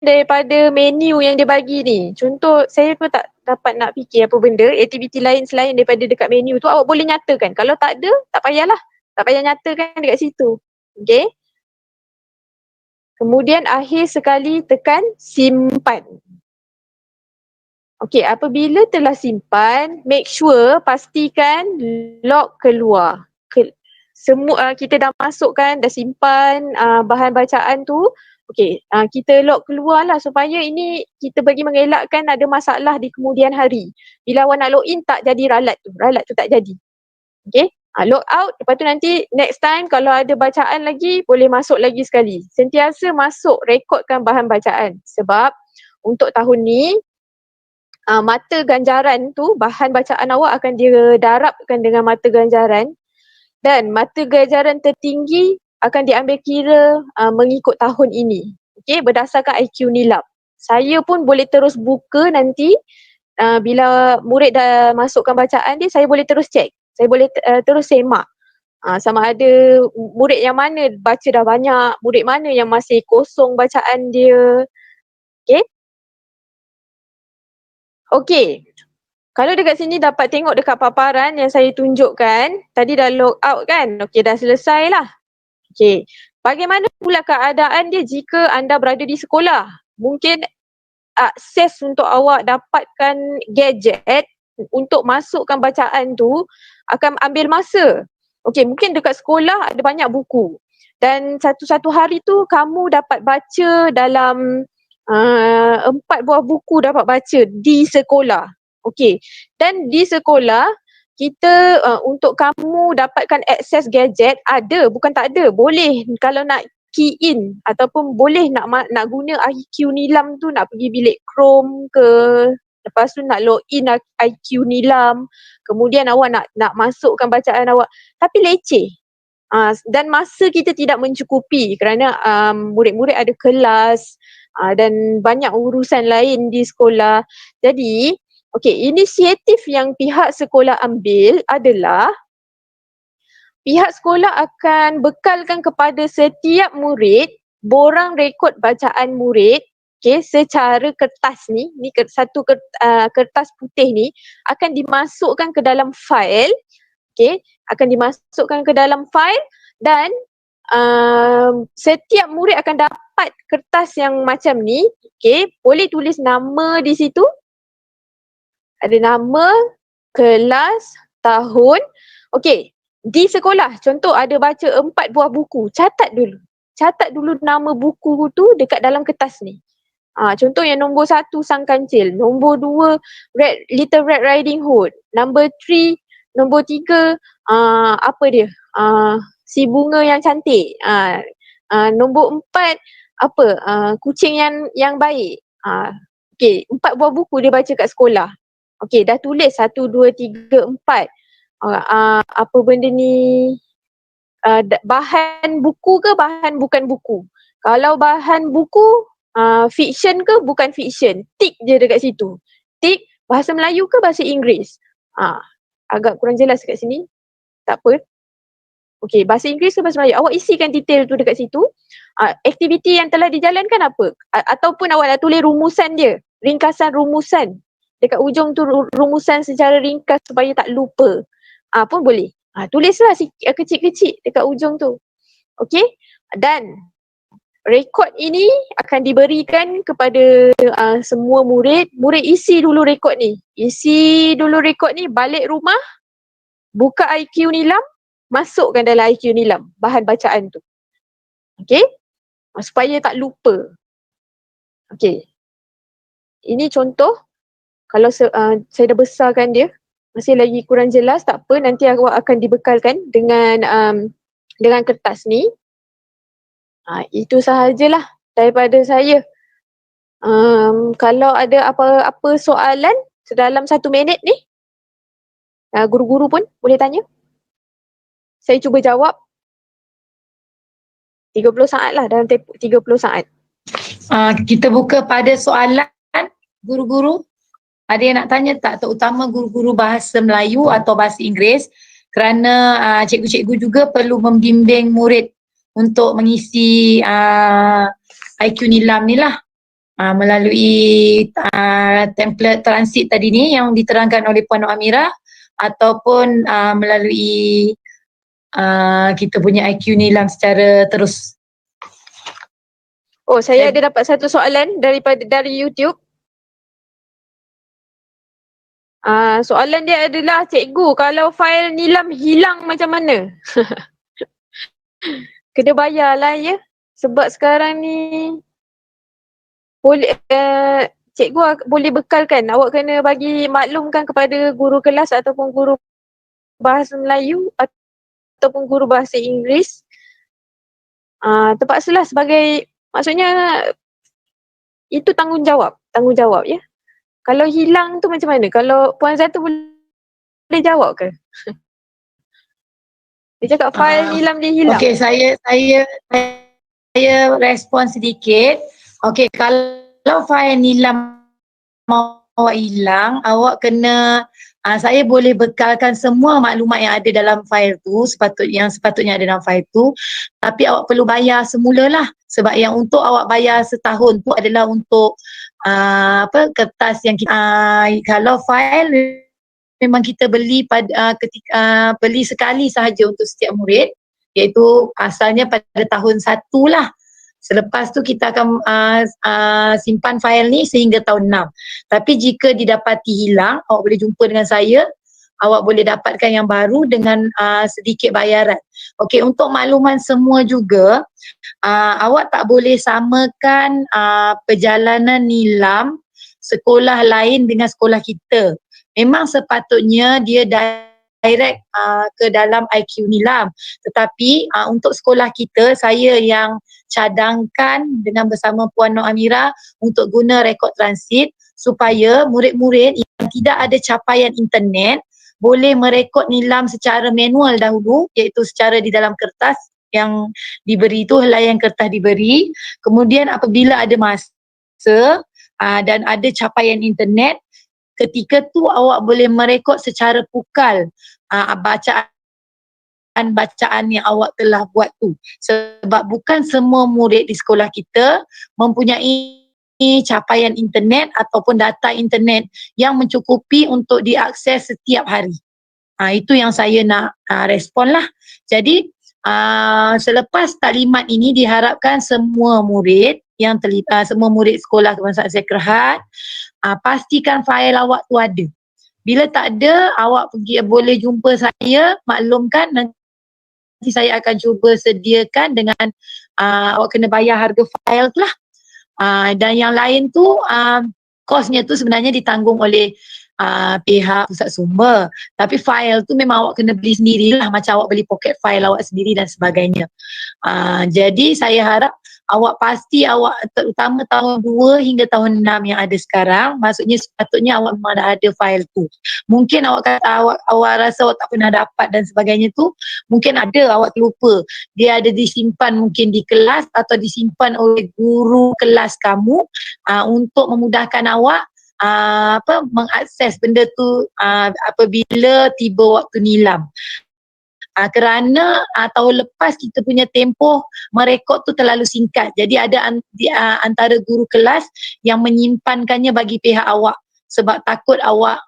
daripada menu yang dia bagi ni, contoh saya pun tak dapat nak fikir apa benda, aktiviti lain selain daripada dekat menu tu, awak boleh nyatakan. Kalau tak ada, tak payahlah. Tak payah nyatakan dekat situ. Okay. Kemudian akhir sekali tekan simpan. Okay, apabila telah simpan, make sure pastikan lock keluar. Semua kita dah masukkan, dah simpan bahan bacaan tu. Okay, kita lock keluar lah supaya ini kita bagi mengelakkan ada masalah di kemudian hari. Bila awak nak login tak jadi ralat tu tak jadi. Okay, log out, lepas tu nanti next time kalau ada bacaan lagi boleh masuk lagi sekali. Sentiasa masuk rekodkan bahan bacaan sebab untuk tahun ni mata ganjaran tu, bahan bacaan awak akan didarabkan dengan mata ganjaran. Dan mata ganjaran tertinggi akan diambil kira mengikut tahun ini. Okey, berdasarkan IQ Nilab. Saya pun boleh terus buka nanti bila murid dah masukkan bacaan dia, saya boleh terus cek. Saya boleh terus semak. Sama ada murid yang mana baca dah banyak, murid mana yang masih kosong bacaan dia. Okey. Okey. Kalau dekat sini dapat tengok dekat paparan yang saya tunjukkan, tadi dah log out kan? Okey, dah selesai lah. Okey, bagaimana pula keadaan dia jika anda berada di sekolah? Mungkin akses untuk awak dapatkan gadget untuk masukkan bacaan tu akan ambil masa. Okey, mungkin dekat sekolah ada banyak buku dan satu-satu hari tu kamu dapat baca dalam 4 buah buku dapat baca di sekolah. Okey, dan di sekolah kita untuk kamu dapatkan akses gadget ada, bukan tak ada. Boleh kalau nak key in ataupun boleh nak guna IQ Nilam tu, nak pergi bilik Chrome ke, lepas tu nak login IQ Nilam, kemudian awak nak masukkan bacaan awak, tapi leceh. Dan masa kita tidak mencukupi kerana murid-murid ada kelas dan banyak urusan lain di sekolah. Jadi okey, inisiatif yang pihak sekolah ambil adalah pihak sekolah akan bekalkan kepada setiap murid borang rekod bacaan murid, okey, secara kertas ni satu kertas putih ni akan dimasukkan ke dalam fail, okey, akan dimasukkan ke dalam fail dan setiap murid akan dapat kertas yang macam ni, okey, boleh tulis nama di situ. Ada nama, kelas, tahun. Okey, di sekolah contoh ada baca 4 buah buku, catat dulu. Catat dulu nama buku tu dekat dalam kertas ni. Contoh yang nombor 1 Sang Kancil, nombor 2 Little Red Riding Hood, nombor 3 apa dia? Si Bunga Yang Cantik. Nombor 4 apa? Kucing yang baik. Okey, 4 buah buku dia baca kat sekolah. Okey, dah tulis 1, 2, 3, 4. Apa benda ni? Bahan buku ke bahan bukan buku? Kalau bahan buku, fiction ke bukan fiction? Tik je dekat situ. Tik bahasa Melayu ke bahasa Inggeris? Agak kurang jelas kat sini. Tak apa. Okey, bahasa Inggeris ke bahasa Melayu? Awak isikan detail tu dekat situ. Aktiviti yang telah dijalankan apa? Ataupun awak nak tulis rumusan dia. Ringkasan rumusan. Dekat ujung tu rumusan secara ringkas supaya tak lupa. Pun boleh. Tulislah kecil-kecil dekat ujung tu. Okey? Dan rekod ini akan diberikan kepada semua murid. Murid isi dulu rekod ni. Isi dulu rekod ni, balik rumah, buka IQ Nilam, masukkan dalam IQ Nilam bahan bacaan tu. Okey? Supaya tak lupa. Okey. Ini contoh saya dah besarkan dia, masih lagi kurang jelas, tak apa, nanti awak akan dibekalkan dengan kertas ni. Itu sahajalah daripada saya. Kalau ada apa-apa soalan dalam 1 minit ni, guru-guru pun boleh tanya. Saya cuba jawab 30 saat lah, dalam tempoh 30 saat. Kita buka pada soalan guru-guru. Ada yang nak tanya tak, terutama guru-guru bahasa Melayu atau bahasa Inggeris, kerana cikgu-cikgu juga perlu membimbing murid untuk mengisi IQ Nilam ni lah, melalui template transit tadi ni yang diterangkan oleh Puan Nur Amirah, ataupun melalui kita punya IQ Nilam secara terus. Saya ada dapat satu soalan dari YouTube. Soalan dia adalah, cikgu, kalau fail Nilam hilang macam mana? Kena bayar lah ya. Sebab sekarang ni boleh cikgu boleh bekalkan. Awak kena bagi maklumkan kepada guru kelas ataupun guru bahasa Melayu ataupun guru bahasa Inggeris. Terpaksalah sebagai, maksudnya itu tanggungjawab ya. Kalau hilang tu macam mana? Kalau Puan Zatu boleh jawab ke? Dia cakap fail Nilam dia hilang. Okey, saya respon sedikit. Okey, kalau fail Nilam awak hilang, awak kena saya boleh bekalkan semua maklumat yang ada dalam fail tu, sepatutnya ada dalam fail tu, tapi awak perlu bayar semulalah, sebab yang untuk awak bayar setahun tu adalah untuk kertas yang kita kalau fail memang kita beli beli sekali sahaja untuk setiap murid, iaitu asalnya pada tahun 1 lah. Selepas tu kita akan simpan fail ni sehingga tahun 6. Tapi jika didapati hilang, awak boleh jumpa dengan saya, awak boleh dapatkan yang baru dengan sedikit bayaran. Okey, untuk makluman semua juga, awak tak boleh samakan perjalanan Nilam sekolah lain dengan sekolah kita. Memang sepatutnya dia direct ke dalam IQ Nilam. Tetapi untuk sekolah kita, saya yang cadangkan dengan bersama Puan Nur Amirah untuk guna rekod transit supaya murid-murid yang tidak ada capaian internet boleh merekod Nilam secara manual dahulu, iaitu secara di dalam kertas yang diberi tu, helaian kertas diberi. Kemudian apabila ada masa dan ada capaian internet, ketika tu awak boleh merekod secara pukal bacaan yang awak telah buat tu. Sebab bukan semua murid di sekolah kita mempunyai capaian internet ataupun data internet yang mencukupi untuk diakses setiap hari. Itu yang saya nak respon lah. Jadi selepas taklimat ini diharapkan semua murid yang semua murid sekolah Kebangsaan Sekerhat pastikan fail awak tu ada. Bila tak ada, awak boleh jumpa saya, maklumkan, nanti saya akan cuba sediakan dengan awak kena bayar harga fail tu lah. Dan yang lain tu kosnya tu sebenarnya ditanggung oleh pihak pusat sumber, tapi file tu memang awak kena beli sendirilah, macam awak beli pocket file awak sendiri dan sebagainya. Jadi saya harap awak pasti awak, terutama tahun 2 hingga tahun 6 yang ada sekarang, maksudnya sepatutnya awak memang dah ada file tu. Mungkin awak kata awak rasa awak tak pernah dapat dan sebagainya tu, mungkin ada, awak terlupa. Dia ada disimpan mungkin di kelas atau disimpan oleh guru kelas kamu untuk memudahkan awak mengakses benda tu apabila tiba waktu Nilam. Kerana tahun lepas kita punya tempoh merekod tu terlalu singkat. Jadi ada antara guru kelas yang menyimpankannya bagi pihak awak sebab takut awak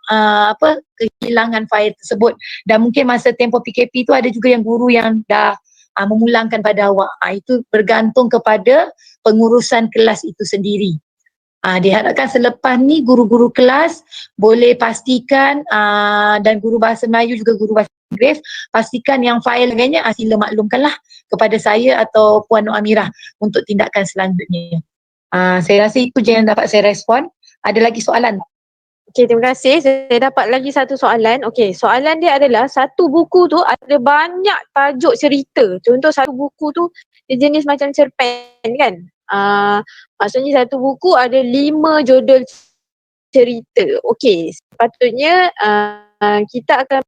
kehilangan fail tersebut. Dan mungkin masa tempoh PKP tu ada juga yang guru yang dah memulangkan pada awak. Itu bergantung kepada pengurusan kelas itu sendiri. Diharapkan selepas ni guru-guru kelas boleh pastikan dan guru bahasa Melayu juga guru bahasa Inggeris pastikan yang fail sebagainya sila maklumkanlah kepada saya atau Puan Nur Amirah untuk tindakan selanjutnya. Saya rasa itu je yang dapat saya respon. Ada lagi soalan? Okey, terima kasih. Saya dapat lagi satu soalan. Okey, soalan dia adalah satu buku tu ada banyak tajuk cerita. Contoh satu buku tu dia jenis macam cerpen kan. Maksudnya satu buku ada 5 judul cerita. Okey, sepatutnya kita akan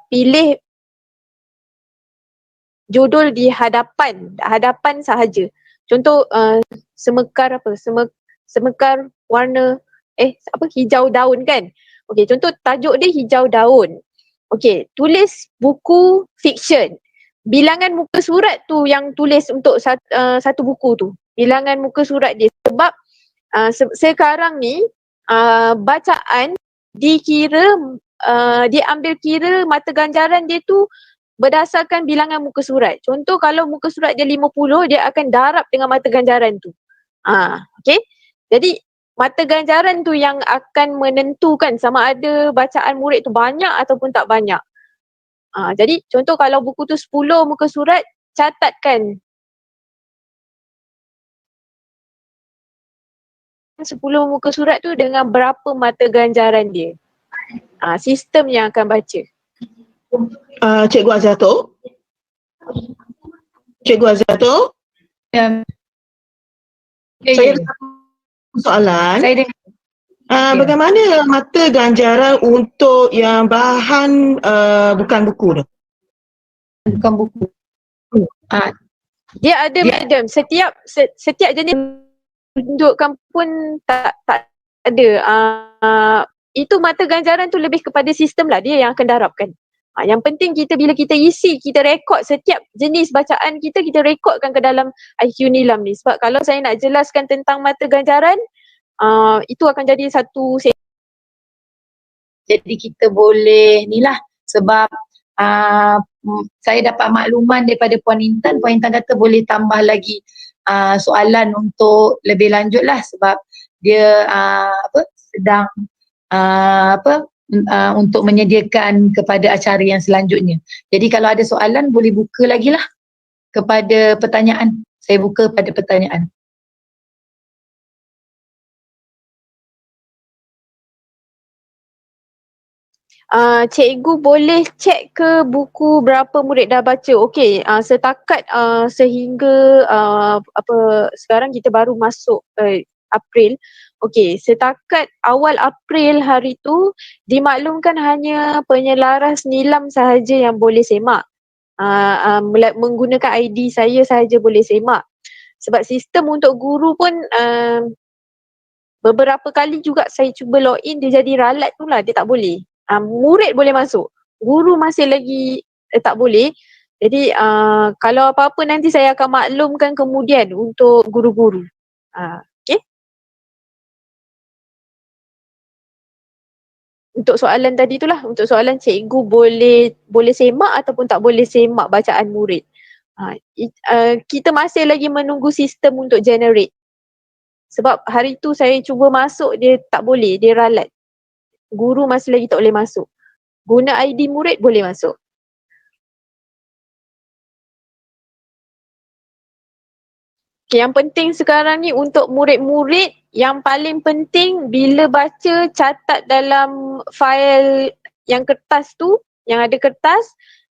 pilih judul di hadapan sahaja. Contoh semekar apa? Semekar warna hijau daun kan. Okey, contoh tajuk dia hijau daun. Okey, tulis buku fiction. Bilangan muka surat tu yang tulis untuk satu buku tu. Bilangan muka surat dia sebab sekarang ni bacaan diambil kira mata ganjaran dia tu berdasarkan bilangan muka surat. Contoh kalau muka surat dia 50, dia akan darab dengan mata ganjaran tu. Okey. Jadi mata ganjaran tu yang akan menentukan sama ada bacaan murid tu banyak ataupun tak banyak. Jadi contoh kalau buku tu 10 muka surat, catatkan 10 muka surat tu dengan berapa mata ganjaran dia. Sistem yang akan baca. Cikgu Azatul? Cikgu Azatul? Saya ada satu soalan. Saya dengar. Bagaimana mata ganjaran untuk yang bahan bukan buku tu? Bukan buku. Dia ada madam, setiap jenis tunjukkan pun tak ada. Itu mata ganjaran tu lebih kepada sistem lah, dia yang akan darabkan. Yang penting bila kita isi, kita rekod setiap jenis bacaan kita rekodkan ke dalam IQ Nilam ni. Sebab kalau saya nak jelaskan tentang mata ganjaran, itu akan jadi satu. Jadi kita boleh ni lah sebab saya dapat makluman daripada Puan Intan. Puan Intan kata boleh tambah lagi soalan untuk lebih lanjut lah sebab dia sedang untuk menyediakan kepada acara yang selanjutnya. Jadi kalau ada soalan boleh buka lagi lah kepada pertanyaan. Saya buka pada pertanyaan. Cikgu boleh cek ke buku berapa murid dah baca. Okey, setakat sehingga sekarang kita baru masuk April. Okey, setakat awal April hari tu dimaklumkan hanya penyelaras Nilam sahaja yang boleh semak. Menggunakan ID saya sahaja boleh semak. Sebab sistem untuk guru pun beberapa kali juga saya cuba login, dia jadi ralat tu lah, dia tak boleh. Murid boleh masuk, guru masih lagi tak boleh. Jadi kalau apa-apa nanti saya akan maklumkan kemudian untuk guru-guru. Okay. Untuk soalan tadi itulah, untuk soalan cikgu boleh semak ataupun tak boleh semak bacaan murid. Kita masih lagi menunggu sistem untuk generate. Sebab hari tu saya cuba masuk, dia tak boleh, dia ralat. Guru masih lagi tak boleh masuk. Guna ID murid boleh masuk. Okay, yang penting sekarang ni untuk murid-murid, yang paling penting bila baca, catat dalam fail yang kertas tu, yang ada kertas,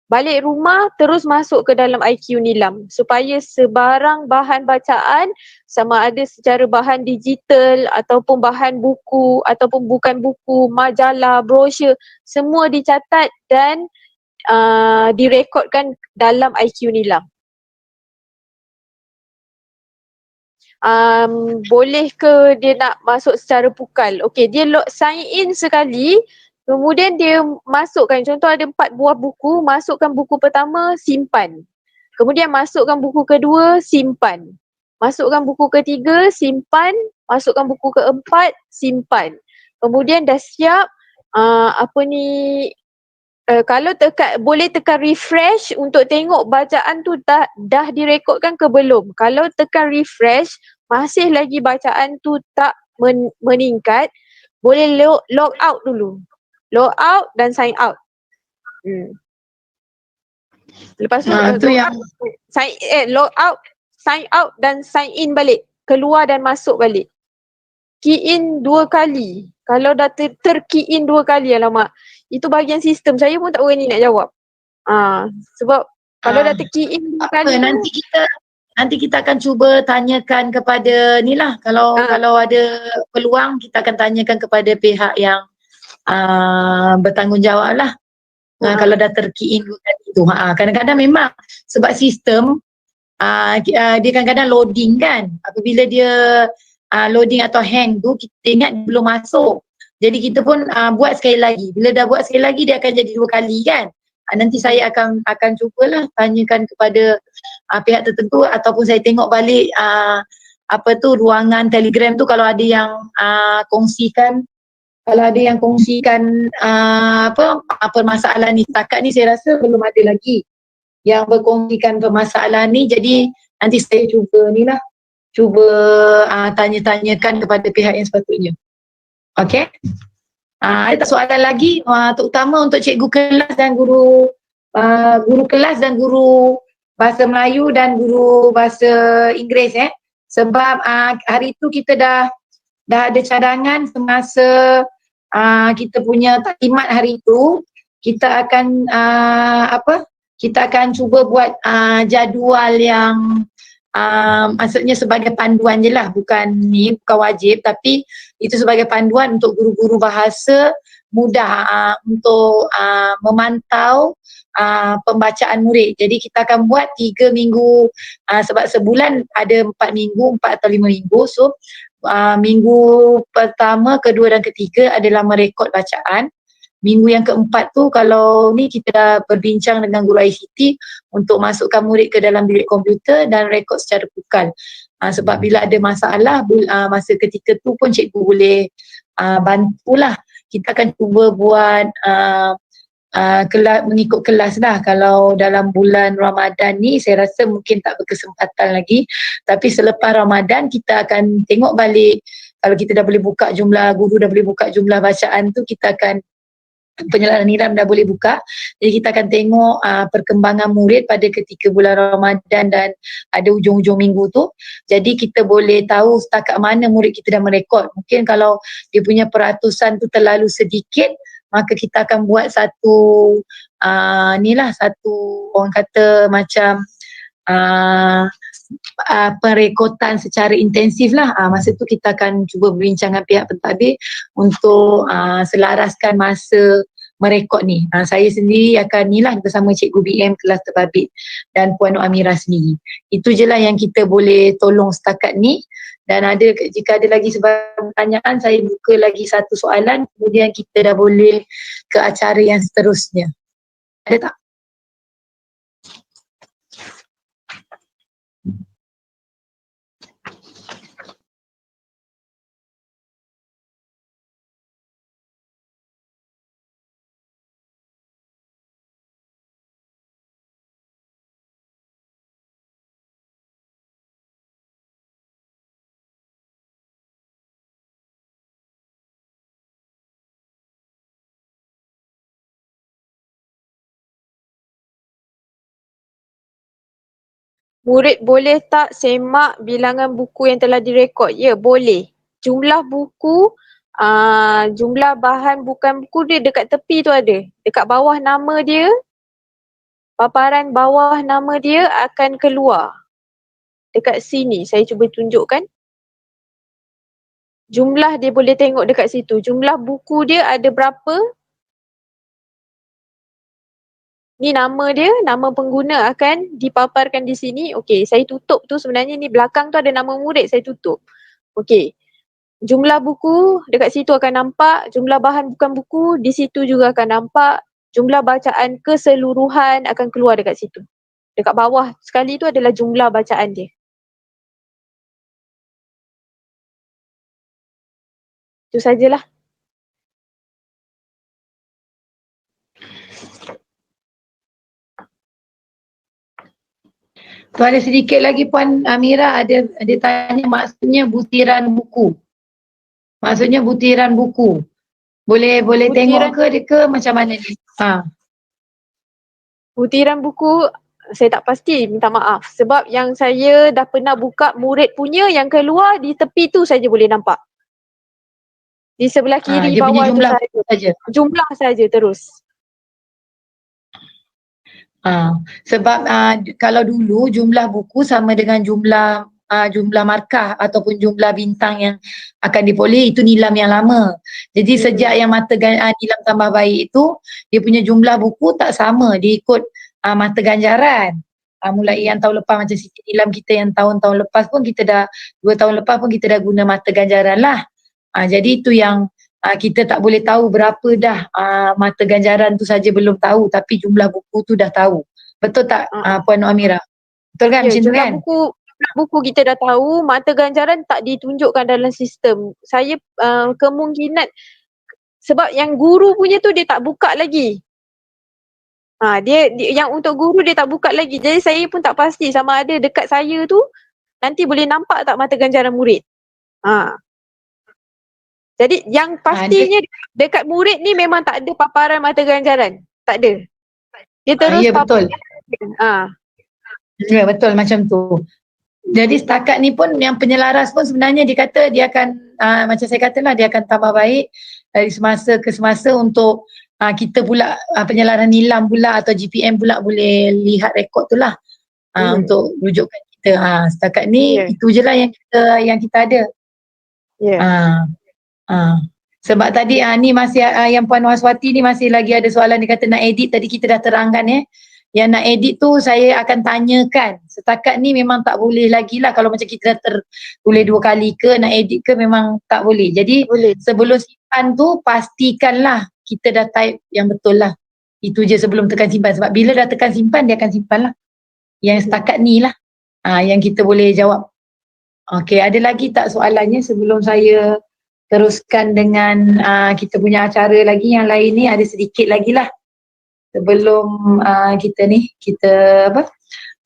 balik rumah terus masuk ke dalam IQ Nilam supaya sebarang bahan bacaan sama ada secara bahan digital ataupun bahan buku ataupun bukan buku, majalah, brosur, semua dicatat dan direkodkan dalam IQ Nilam. Boleh ke dia nak masuk secara pukal? Okey, dia sign in sekali. Kemudian dia masukkan, contoh ada 4 buah buku, masukkan buku pertama, simpan. Kemudian masukkan buku kedua, simpan. Masukkan buku ketiga, simpan. Masukkan buku keempat, simpan. Kemudian dah siap, kalau boleh tekan refresh untuk tengok bacaan tu dah direkodkan ke belum. Kalau tekan refresh, masih lagi bacaan tu tak meningkat, boleh log out dulu. Log out dan sign out. Lepas tu, log out, sign out dan sign in balik. Keluar dan masuk balik. key in 2 kali. Kalau dah ter-key in 2 kali, alamak. Itu bahagian sistem. Saya pun tak berani nak jawab. Sebab kalau dah ter-key in 2 Apa, kali tu, nanti kita akan cuba tanyakan kepada ni lah, kalau ada peluang kita akan tanyakan kepada pihak yang bertanggungjawab lah. Kalau dah ter-key in tadi tu. Kadang-kadang memang sebab sistem dia kadang-kadang loading kan. Apabila dia loading atau hang tu, kita ingat belum masuk. Jadi kita pun buat sekali lagi. Bila dah buat sekali lagi, dia akan jadi 2 kali kan. Nanti saya akan cubalah tanyakan kepada pihak tertentu, ataupun saya tengok balik ruangan Telegram tu, kalau ada yang kongsikan permasalahan ni. Setakat ni saya rasa belum ada lagi yang berkongsikan permasalahan ni. Jadi nanti saya cuba tanya-tanyakan kepada pihak yang sepatutnya. Okey. Ada tak soalan lagi, terutama untuk cikgu kelas dan guru kelas dan guru bahasa Melayu dan guru bahasa Inggeris sebab hari tu kita dah ada cadangan semasa kita punya taklimat hari tu. Kita akan kita akan cuba buat jadual yang maksudnya sebagai panduan je lah, bukan wajib, tapi itu sebagai panduan untuk guru-guru bahasa mudah untuk memantau pembacaan murid. Jadi kita akan buat 3 minggu, sebab sebulan ada 4 minggu, 4 atau 5 minggu. So minggu pertama, kedua dan ketiga adalah merekod bacaan. Minggu yang keempat tu, kalau ni kita dah berbincang dengan guru ICT untuk masukkan murid ke dalam bilik komputer dan rekod secara pukal. Sebab bila ada masalah masa ketika tu pun cikgu boleh bantulah. Kita akan cuba buat mengikut kelas lah. Kalau dalam bulan Ramadan ni saya rasa mungkin tak berkesempatan lagi, tapi selepas Ramadan kita akan tengok balik. Kalau kita dah boleh buka jumlah guru, dah boleh buka jumlah bacaan tu, kita akan penyelenggaraan niram dah boleh buka. Jadi kita akan tengok perkembangan murid pada ketika bulan Ramadan dan ada hujung-hujung minggu tu. Jadi kita boleh tahu setakat mana murid kita dah merekod. Mungkin kalau dia punya peratusan tu terlalu sedikit, maka kita akan buat satu orang kata macam perekotan secara intensif lah. Masa tu kita akan cuba berbincang dengan pihak pentadbir untuk selaraskan masa merekod ni. Saya sendiri akan bersama Cikgu BM kelas terbabit dan Puan Nur Amirah sendiri. Itu je lah yang kita boleh tolong setakat ni. Dan jika ada lagi sebarang pertanyaan, saya buka lagi satu soalan, kemudian kita dah boleh ke acara yang seterusnya. Ada tak? murid boleh tak semak bilangan buku yang telah direkod? Ya, boleh. Jumlah buku, jumlah bahan bukan buku dia dekat tepi tu ada. Dekat bawah nama dia, paparan bawah nama dia akan keluar. Dekat sini, saya cuba tunjukkan. Jumlah dia boleh tengok dekat situ. Jumlah buku dia ada berapa? Ni nama dia, nama pengguna akan dipaparkan di sini. Okey, saya tutup tu sebenarnya ni belakang tu ada nama murid, saya tutup. Okey. Jumlah buku dekat situ akan nampak, jumlah bahan bukan buku di situ juga akan nampak, jumlah bacaan keseluruhan akan keluar dekat situ. Dekat bawah sekali tu adalah jumlah bacaan dia. Itu sajalah. Tu ada sedikit lagi Puan Amirah ada tanya maksudnya butiran buku. Maksudnya butiran buku. Boleh tengok ke macam mana ni? Butiran buku saya tak pasti, minta maaf. Sebab yang saya dah pernah buka murid punya yang keluar di tepi tu saja boleh nampak. Di sebelah kiri Dia punya bawah tu jumlah saja. buku saja. Jumlah saja terus. Sebab kalau dulu jumlah buku sama dengan jumlah markah ataupun jumlah bintang yang akan diperoleh, itu nilam yang lama. Jadi sejak yang nilam tambah baik itu, dia punya jumlah buku tak sama, dia ikut mata ganjaran. Mulai yang tahun lepas macam Siti Nilam kita yang tahun-tahun lepas pun kita dah 2 tahun lepas pun kita dah guna mata ganjaran lah. Jadi itu yang kita tak boleh tahu berapa dah mata ganjaran tu saja belum tahu, tapi jumlah buku tu dah tahu. Betul tak Puan Nur Amira? Betul kan macam tu jumlah kan? buku kita dah tahu, mata ganjaran tak ditunjukkan dalam sistem. Saya kemungkinan sebab yang guru punya tu dia tak buka lagi. Dia yang untuk guru dia tak buka lagi. Jadi saya pun tak pasti sama ada dekat saya tu nanti boleh nampak tak mata ganjaran murid. Jadi yang pastinya dekat murid ni memang tak ada paparan mata ganjaran. Tak ada. Dia terus ya betul. Ya betul macam tu. Jadi setakat ni pun yang penyelaras pun sebenarnya dia kata dia akan macam saya katalah, dia akan tambah baik dari semasa ke semasa untuk kita pula penyelaran nilam pula atau GPM pula boleh lihat rekod tu lah untuk rujukan kita. Setakat ni itu je lah yang kita ada. Sebab tadi ni masih yang Puan Waswati ni masih lagi ada soalan, dia kata nak edit, tadi kita dah terangkan yang nak edit tu saya akan tanyakan. Setakat ni memang tak boleh lagi lah, kalau macam kita dah tertulis 2 kali ke nak edit ke memang tak boleh. Jadi sebelum simpan tu pastikanlah kita dah type yang betul lah. Itu je sebelum tekan simpan, sebab bila dah tekan simpan dia akan simpan lah. Yang setakat ni lah yang kita boleh jawab. Okey, ada lagi tak soalannya sebelum saya teruskan dengan kita punya acara lagi yang lain ni? Ada sedikit lagi lah sebelum kita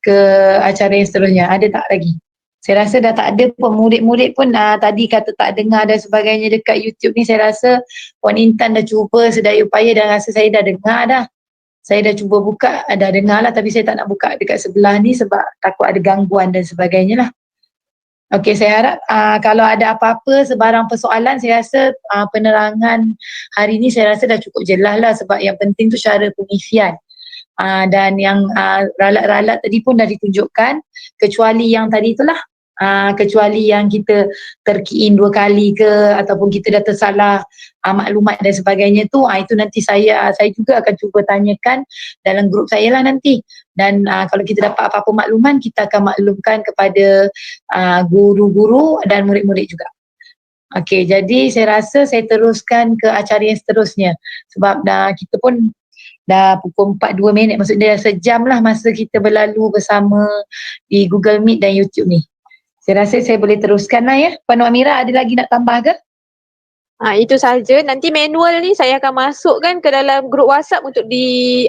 ke acara yang seterusnya. Ada tak lagi? Saya rasa dah tak ada pun. Murid-murid pun tadi kata tak dengar dan sebagainya dekat YouTube ni. Saya rasa Puan Intan dah cuba sedaya upaya dan rasa saya dah dengar dah. Saya dah cuba buka, dah dengar lah, tapi saya tak nak buka dekat sebelah ni sebab takut ada gangguan dan sebagainya lah. Okey, saya harap kalau ada apa-apa sebarang persoalan, saya rasa penerangan hari ni saya rasa dah cukup jelas lah, sebab yang penting tu cara pengisian. Dan yang ralat-ralat tadi pun dah ditunjukkan, kecuali yang tadi itulah, kecuali yang kita terkey-in 2 kali ke ataupun kita dah tersalah maklumat dan sebagainya tu, itu nanti saya juga akan cuba tanyakan dalam grup saya lah nanti. Dan kalau kita dapat apa-apa makluman, kita akan maklumkan kepada guru-guru dan murid-murid juga. Okey, jadi saya rasa saya teruskan ke acara yang seterusnya, sebab kita pun dah pukul 4:02, maksudnya dah sejam lah masa kita berlalu bersama di Google Meet dan YouTube ni. Saya rasa saya boleh teruskan lah ya. Puan Nur Amira ada lagi nak tambah ke? Itu saja. Nanti manual ni saya akan masukkan ke dalam grup WhatsApp untuk di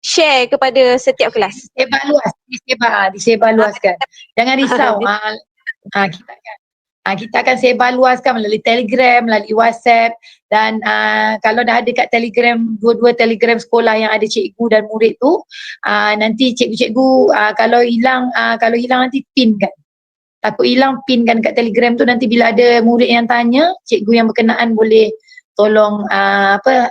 share kepada setiap kelas. Disebar luaskan. Jangan risau. Kita akan sebar luaskan melalui Telegram, melalui WhatsApp, dan kalau dah ada kat Telegram, dua-dua Telegram sekolah yang ada cikgu dan murid tu, nanti cikgu-cikgu kalau hilang nanti pin kan. Takut hilang, pin kan kat Telegram tu, nanti bila ada murid yang tanya, cikgu yang berkenaan boleh tolong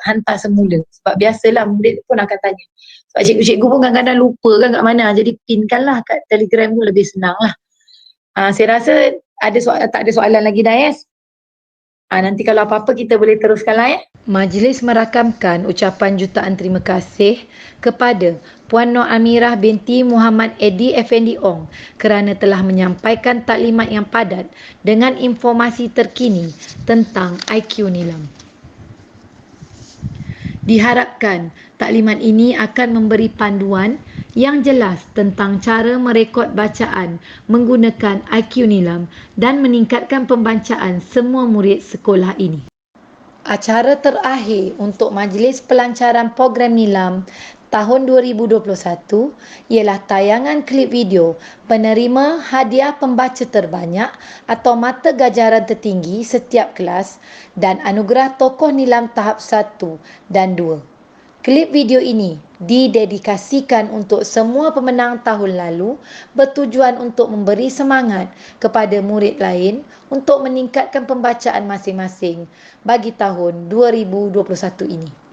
hantar semula. Sebab biasalah murid pun akan tanya. Sebab cikgu-cikgu pun kadang-kadang lupa kan kat mana, jadi pinkan lah kat Telegram tu, lebih senang lah. Saya rasa tak ada soalan lagi dah, yes? Nanti kalau apa-apa kita boleh teruskan lah ya. Majlis merakamkan ucapan jutaan terima kasih kepada Puan Nur Amirah binti Muhammad Edi Effendi Ong kerana telah menyampaikan taklimat yang padat dengan informasi terkini tentang IQ Nilam. Diharapkan taklimat ini akan memberi panduan yang jelas tentang cara merekod bacaan menggunakan IQ Nilam dan meningkatkan pembacaan semua murid sekolah ini. Acara terakhir untuk Majlis Pelancaran Program Nilam tahun 2021 ialah tayangan klip video penerima hadiah pembaca terbanyak atau mata ganjaran tertinggi setiap kelas dan anugerah tokoh Nilam tahap 1 dan 2. Klip video ini didedikasikan untuk semua pemenang tahun lalu bertujuan untuk memberi semangat kepada murid lain untuk meningkatkan pembacaan masing-masing bagi tahun 2021 ini.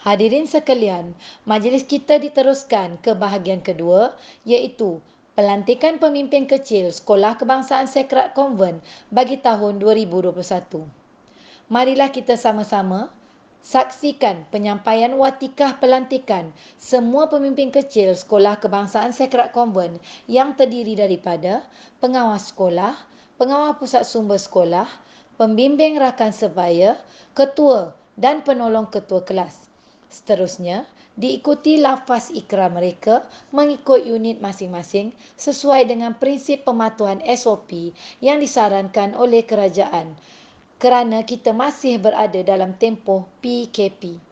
Hadirin sekalian, majlis kita diteruskan ke bahagian kedua iaitu pelantikan pemimpin kecil Sekolah Kebangsaan Sekrat Konvent bagi tahun 2021. Marilah kita sama-sama saksikan penyampaian watikah pelantikan semua pemimpin kecil Sekolah Kebangsaan Sekrat Konvent yang terdiri daripada pengawas sekolah, pengawal pusat sumber sekolah, pembimbing rakan sebaya, ketua dan penolong ketua kelas. Seterusnya, diikuti lafaz ikrar mereka mengikut unit masing-masing sesuai dengan prinsip pematuhan SOP yang disarankan oleh kerajaan kerana kita masih berada dalam tempoh PKP.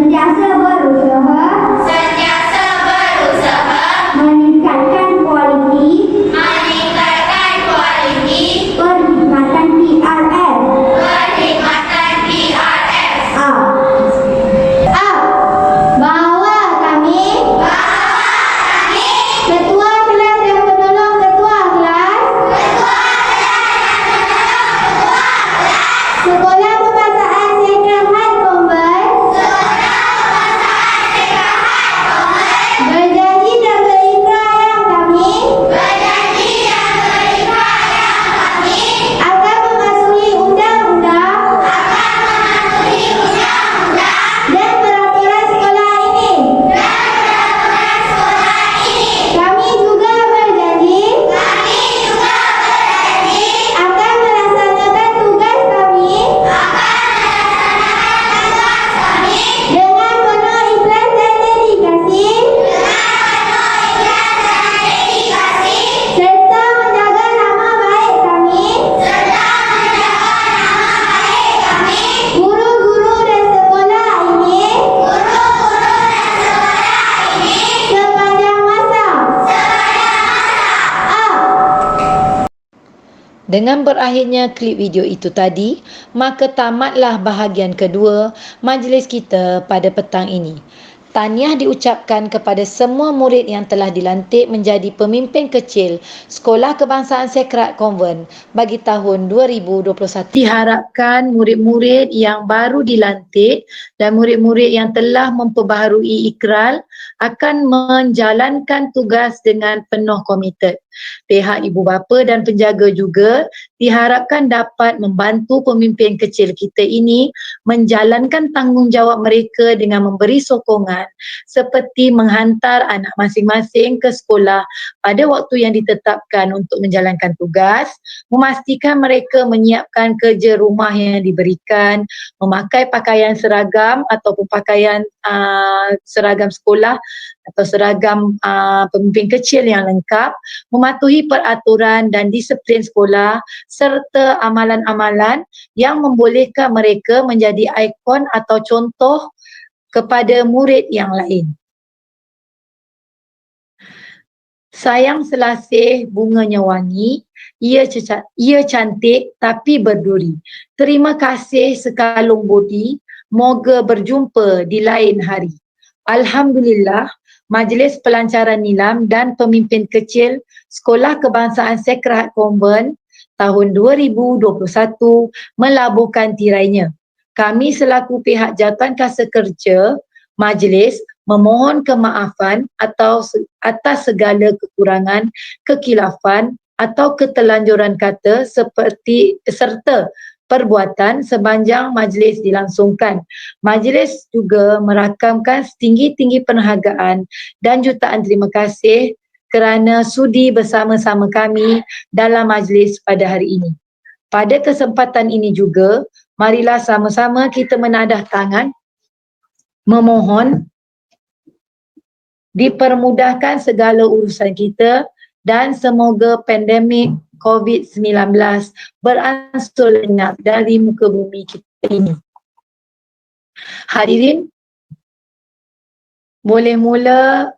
sentiasa berusaha meningkatkan kualiti perkhidmatan PRS. Bahawa kami ketua kelas dan penolong ketua kelas Sekolah Kebangsaan Sacred Heart Convent berjanji dan berikrar yang kami akan mematuhi undang-undang dan peraturan sekolah ini. Kami juga berjanji akan melaksanakan tugas kami dengan penuh ikhlas dan dedikasi serta menjaga nama baik kami, guru-guru dan sekolah ini sepanjang masa. Dengan berakhirnya klip video itu tadi, maka tamatlah bahagian kedua majlis kita pada petang ini. Tahniah diucapkan kepada semua murid yang telah dilantik menjadi pemimpin kecil Sekolah Kebangsaan Sacred Convent bagi tahun 2021. Diharapkan murid-murid yang baru dilantik dan murid-murid yang telah memperbaharui ikrar akan menjalankan tugas dengan penuh komited. Pihak ibu bapa dan penjaga juga diharapkan dapat membantu pemimpin kecil kita ini menjalankan tanggungjawab mereka dengan memberi sokongan seperti menghantar anak masing-masing ke sekolah pada waktu yang ditetapkan untuk menjalankan tugas, memastikan mereka menyiapkan kerja rumah yang diberikan, memakai pakaian seragam ataupun pakaian seragam sekolah atau seragam pemimpin kecil yang lengkap, mematuhi peraturan dan disiplin sekolah serta amalan-amalan yang membolehkan mereka menjadi ikon atau contoh kepada murid yang lain. Sayang selasih bunganya wangi, ia cantik tapi berduri. Terima kasih sekalung budi, moga berjumpa di lain hari. Alhamdulillah, Majlis Pelancaran Nilam dan Pemimpin Kecil Sekolah Kebangsaan Sacred Convent tahun 2021 melabuhkan tirainya. Kami selaku pihak Jawatan Kuasa Kerja Majlis memohon kemaafan atas segala kekurangan, kekhilafan atau ketelanjuran kata serta perbuatan sepanjang majlis dilangsungkan. Majlis juga merakamkan setinggi-tinggi penghargaan dan jutaan terima kasih kerana sudi bersama-sama kami dalam majlis pada hari ini. Pada kesempatan ini juga, marilah sama-sama kita menadah tangan memohon dipermudahkan segala urusan kita dan semoga pandemik COVID-19 beransur lenyap dari muka bumi kita ini. Hadirin, boleh mula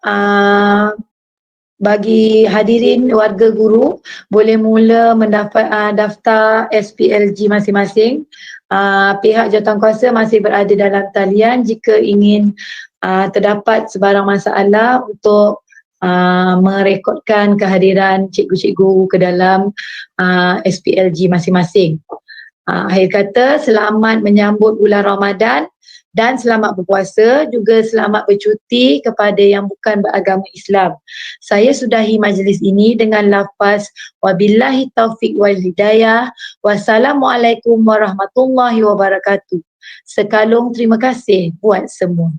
bagi hadirin warga guru boleh mula mendapat daftar SPLG masing-masing. Pihak jawatankuasa masih berada dalam talian jika ingin terdapat sebarang masalah untuk merekodkan kehadiran cikgu-cikgu ke dalam SPLG masing-masing. Akhir kata, selamat menyambut bulan Ramadan dan selamat berpuasa, juga selamat bercuti kepada yang bukan beragama Islam. Saya sudahi majlis ini dengan lafaz wabillahi taufiq wal hidayah. Wassalamualaikum warahmatullahi wabarakatuh. Sekalung terima kasih buat semua.